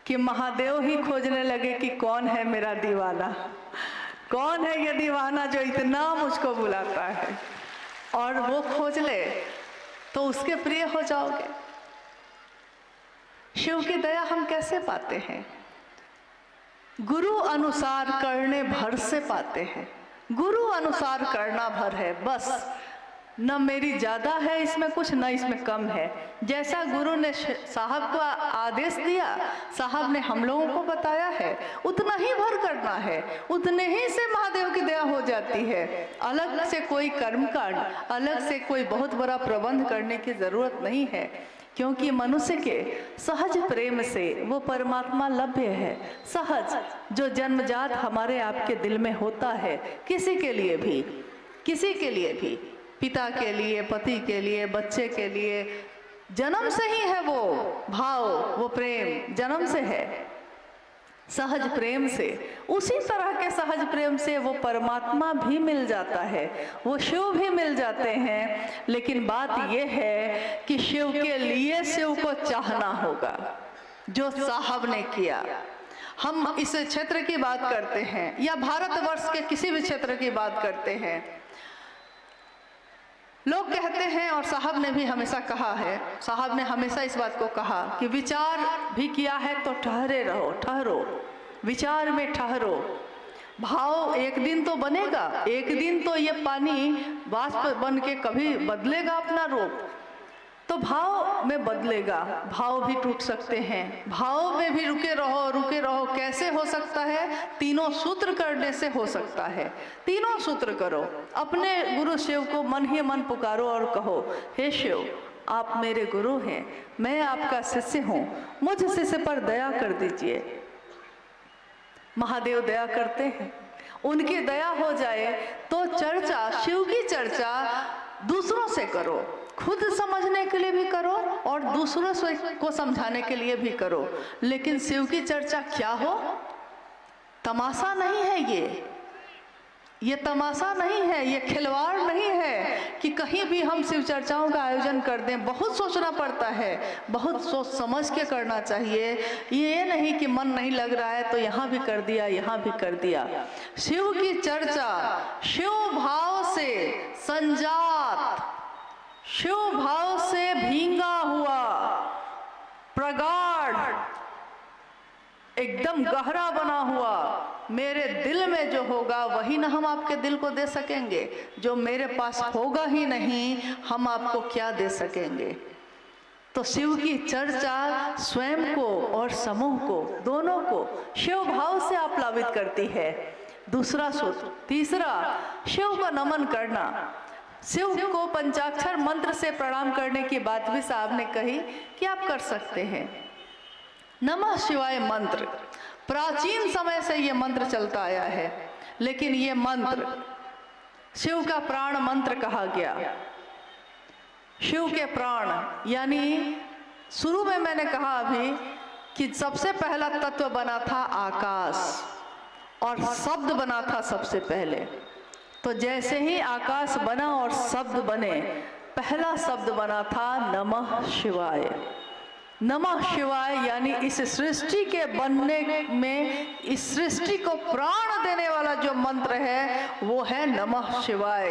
कि महादेव ही खोजने लगे कि कौन है मेरा दीवाना, कौन है ये दीवाना जो इतना मुझको बुलाता है, और वो खोज ले तो उसके प्रिय हो जाओगे। शिव की दया हम कैसे पाते हैं? गुरु अनुसार करने भर से पाते हैं। गुरु अनुसार करना भर है बस। न मेरी ज़्यादा है इसमें कुछ, न इसमें कम है। जैसा गुरु ने साहब को आदेश दिया, साहब ने हम लोगों को बताया है, उतना ही भर करना है, उतने ही से महादेव की दया हो जाती है। अलग से कोई कर्मकांड, अलग से कोई बहुत बड़ा प्रबंध करने की ज़रूरत नहीं है, क्योंकि मनुष्य के सहज प्रेम से वो परमात्मा लभ्य है। सहज जो जन्मजात हमारे आपके दिल में होता है, किसी के लिए भी, पिता के लिए, पति के लिए, बच्चे के लिए, जन्म से ही है वो भाव, वो प्रेम जन्म से है, सहज प्रेम से। उसी तरह के सहज प्रेम से वो परमात्मा भी मिल जाता है, वो शिव भी मिल जाते हैं। लेकिन बात ये है कि शिव के लिए शिव को चाहना होगा, जो साहब ने किया। हम इस क्षेत्र की बात करते हैं या भारतवर्ष के किसी भी क्षेत्र की बात करते हैं, लोग कहते हैं, और साहब ने भी हमेशा कहा है, साहब ने हमेशा इस बात को कहा कि विचार भी किया है तो ठहरो, विचार में ठहरो। भाव एक दिन तो बनेगा, एक दिन तो ये पानी वाष्प बन के कभी बदलेगा अपना रूप, तो भाव में बदलेगा, भाव भी टूट सकते हैं, भाव में भी रुके रहो। कैसे हो सकता है? तीनों सूत्र करने से हो सकता है। तीनों सूत्र करो, अपने गुरु शिव को मन ही मन पुकारो और कहो, हे शिव, आप मेरे गुरु हैं, मैं आपका शिष्य हूँ, मुझ शिष्य पर दया कर दीजिए। महादेव दया करते हैं, उनकी दया हो जाए तो चर्चा, शिव की चर्चा दूसरों से करो, खुद समझने के लिए भी करो और दूसरों को समझाने के लिए भी करो। लेकिन शिव की चर्चा क्या हो? तमाशा नहीं है, ये तमाशा नहीं है, ये खिलवाड़ नहीं है कि कहीं भी हम शिव चर्चाओं का आयोजन कर दें। बहुत सोचना पड़ता है, बहुत सोच समझ के करना चाहिए। ये नहीं कि मन नहीं लग रहा है तो यहाँ भी कर दिया, यहाँ भी कर दिया। शिव की चर्चा शिव भाव से संजात, शिव भाव से भींगा हुआ, प्रगाढ़, एकदम गहरा बना हुआ मेरे दिल में जो होगा वही ना हम आपके दिल को दे सकेंगे। जो मेरे पास होगा ही नहीं, हम आपको क्या दे सकेंगे? तो शिव की चर्चा स्वयं को और समूह को, दोनों को शिव भाव से आप्लावित करती है। दूसरा सूत्र। तीसरा, शिव को नमन करना। शिव को पंचाक्षर मंत्र से प्रणाम करने की बात भी साहब ने कही कि आप कर सकते हैं। नमः शिवाय मंत्र, प्राचीन समय से ये मंत्र चलता आया है, लेकिन ये मंत्र शिव का प्राण मंत्र कहा गया। शिव के प्राण यानी शुरू में मैंने कहा अभी कि सबसे पहला तत्व बना था आकाश और शब्द बना था सबसे पहले। तो जैसे ही आकाश बना और शब्द बने, पहला शब्द बना था नमः शिवाय। नमः शिवाय यानी इस सृष्टि के बनने में, इस सृष्टि को प्राण देने वाला जो मंत्र है वो है नमः शिवाय।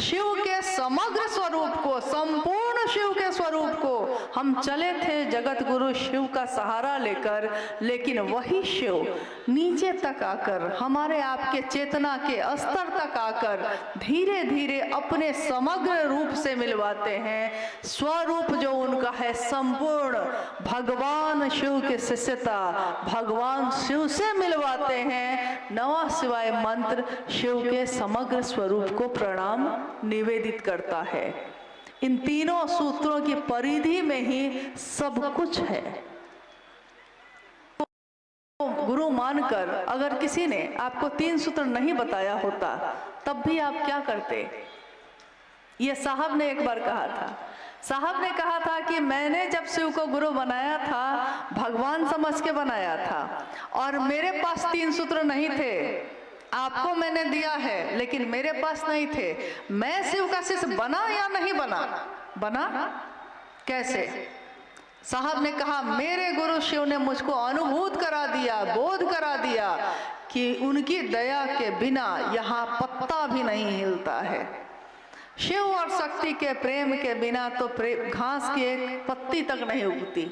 शिव के समग्र स्वरूप को, संपूर्ण शिव के स्वरूप को हम चले थे जगत गुरु शिव का सहारा लेकर, लेकिन वही शिव नीचे तक आकर, हमारे आपके चेतना के स्तर तक आकर धीरे धीरे अपने समग्र रूप से मिलवाते हैं। स्वरूप जो उनका है संपूर्ण, भगवान शिव के शिष्यता, भगवान शिव से मिलवाते हैं। नमः शिवाय मंत्र शिव के समग्र स्वरूप को प्रणाम निवेदित करता है। इन तीनों सूत्रों की परिधि में ही सब कुछ है। गुरु मानकर अगर किसी ने आपको 3 सूत्र नहीं बताया होता तब भी आप क्या करते? ये साहब ने एक बार कहा था। साहब ने कहा था कि मैंने जब शिव को गुरु बनाया था, भगवान समझ के बनाया था और मेरे पास 3 सूत्र नहीं थे। आपको मैंने दिया है लेकिन मेरे पास नहीं थे। मैं शिव का शिष्य बना या नहीं बना? बना। कैसे? साहब ने कहा मेरे गुरु शिव ने मुझको अनुभूत करा दिया, बोध करा दिया कि उनकी दया के बिना यहाँ पत्ता भी नहीं हिलता है। शिव और शक्ति के प्रेम के बिना तो घास की एक पत्ती तक नहीं उगती।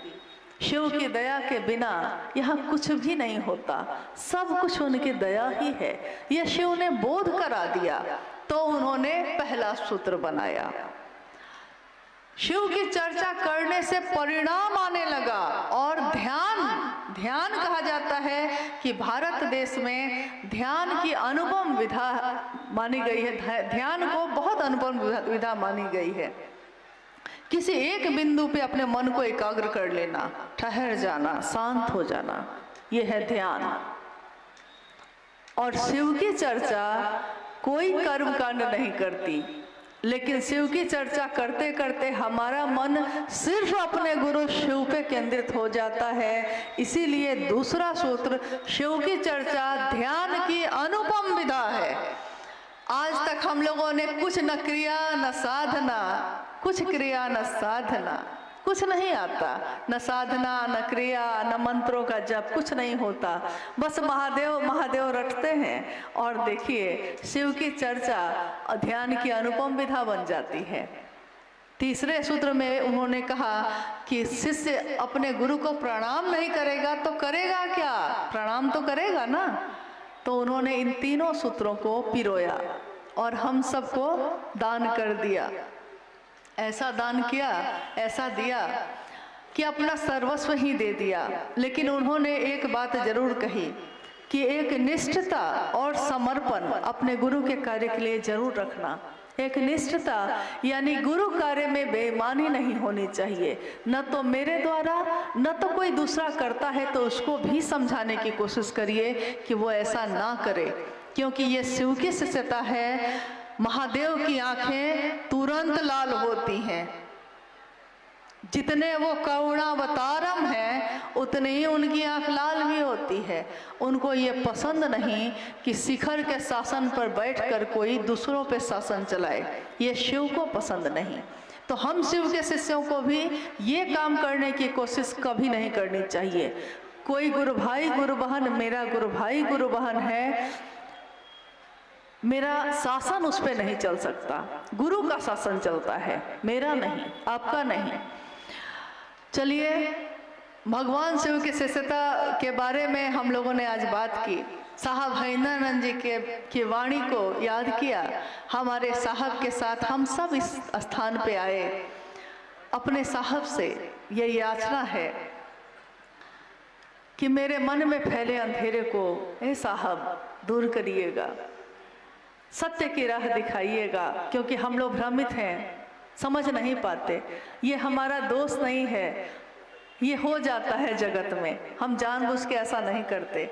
शिव की दया के बिना यहाँ कुछ भी नहीं होता, सब कुछ उनकी दया ही है। यह शिव ने बोध करा दिया। तो उन्होंने पहला सूत्र बनाया। शिव की चर्चा करने से परिणाम आने लगा और ध्यान कहा जाता है कि भारत देश में ध्यान की अनुपम विधा मानी गई है। ध्यान को बहुत अनुपम विधा मानी गई है। किसी एक बिंदु पे अपने मन को एकाग्र कर लेना, ठहर जाना, शांत हो जाना, यह है ध्यान। और शिव की चर्चा कोई कर्म कांड नहीं करती, लेकिन शिव की चर्चा करते करते हमारा मन सिर्फ अपने गुरु शिव पे केंद्रित हो जाता है। इसीलिए दूसरा सूत्र शिव की चर्चा ध्यान की अनुपम विधा है। आज तक हम लोगों ने कुछ न क्रिया न साधना, कुछ क्रिया न साधना, कुछ नहीं आता, न साधना न क्रिया न मंत्रों का जप, कुछ नहीं होता, बस महादेव महादेव रटते हैं। और देखिए शिव की चर्चा ध्यान की अनुपम विधा बन जाती है। तीसरे सूत्र में उन्होंने कहा कि शिष्य अपने गुरु को प्रणाम नहीं करेगा तो करेगा क्या, प्रणाम तो करेगा ना। तो उन्होंने इन तीनों सूत्रों को पिरोया और हम सबको दान कर दिया। ऐसा दान किया, ऐसा दिया कि अपना सर्वस्व ही दे दिया। लेकिन उन्होंने एक बात जरूर कही कि एक निष्ठता और समर्पण अपने गुरु के कार्य के लिए जरूर रखना। एक निष्ठता यानी गुरु कार्य में बेईमानी नहीं होनी चाहिए। न तो मेरे द्वारा न तो कोई दूसरा करता है तो उसको भी समझाने की कोशिश करिए कि वो ऐसा ना करे, क्योंकि ये शिव की शिष्यता है। महादेव की आंखें तुरंत लाल होती हैं, जितने वो करुणावतारम हैं उतने ही उनकी आंख लाल भी होती है। उनको ये पसंद नहीं कि शिखर के शासन पर बैठकर कोई दूसरों पे शासन चलाए, ये शिव को पसंद नहीं। तो हम शिव के शिष्यों को भी ये काम करने की कोशिश कभी नहीं करनी चाहिए। कोई गुरु भाई गुरु बहन, मेरा गुरु भाई गुरु बहन है, मेरा शासन उस पर नहीं चल सकता, गुरु का शासन चलता है, मेरा नहीं, आपका नहीं। चलिए, भगवान शिव की शिष्यता के बारे में हम लोगों ने आज बात की। साहब हरिंद्रानंद जी की वाणी को याद किया। हमारे साहब के साथ हम सब इस स्थान पे आए। अपने साहब से ये याचना है कि मेरे मन में फैले अंधेरे को ए साहब दूर करिएगा, सत्य की राह दिखाइएगा, क्योंकि हम लोग भ्रमित हैं, समझ नहीं पाते। ये हमारा दोष नहीं है, ये हो जाता है जगत में, हम जानबूझ के ऐसा नहीं करते।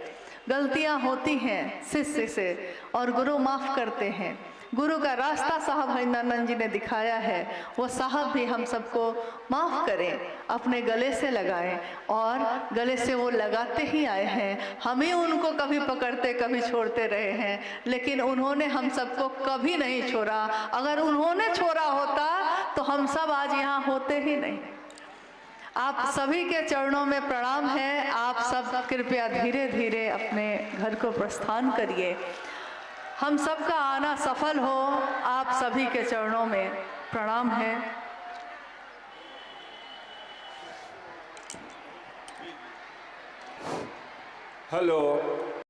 गलतियां होती हैं शिष्य से और गुरु माफ करते हैं। गुरु का रास्ता साहब हरिंद्रानंद जी ने दिखाया है, वो साहब भी हम सबको माफ़ करें, अपने गले से लगाएं। और गले से वो लगाते ही आए हैं, हम ही उनको कभी पकड़ते कभी छोड़ते रहे हैं, लेकिन उन्होंने हम सबको कभी नहीं छोड़ा। अगर उन्होंने छोड़ा होता तो हम सब आज यहाँ होते ही नहीं। आप सभी के चरणों में प्रणाम है। आप सब कृपया धीरे धीरे अपने घर को प्रस्थान करिए। हम सबका आना सफल हो, आप सभी के चरणों में प्रणाम है। हेलो।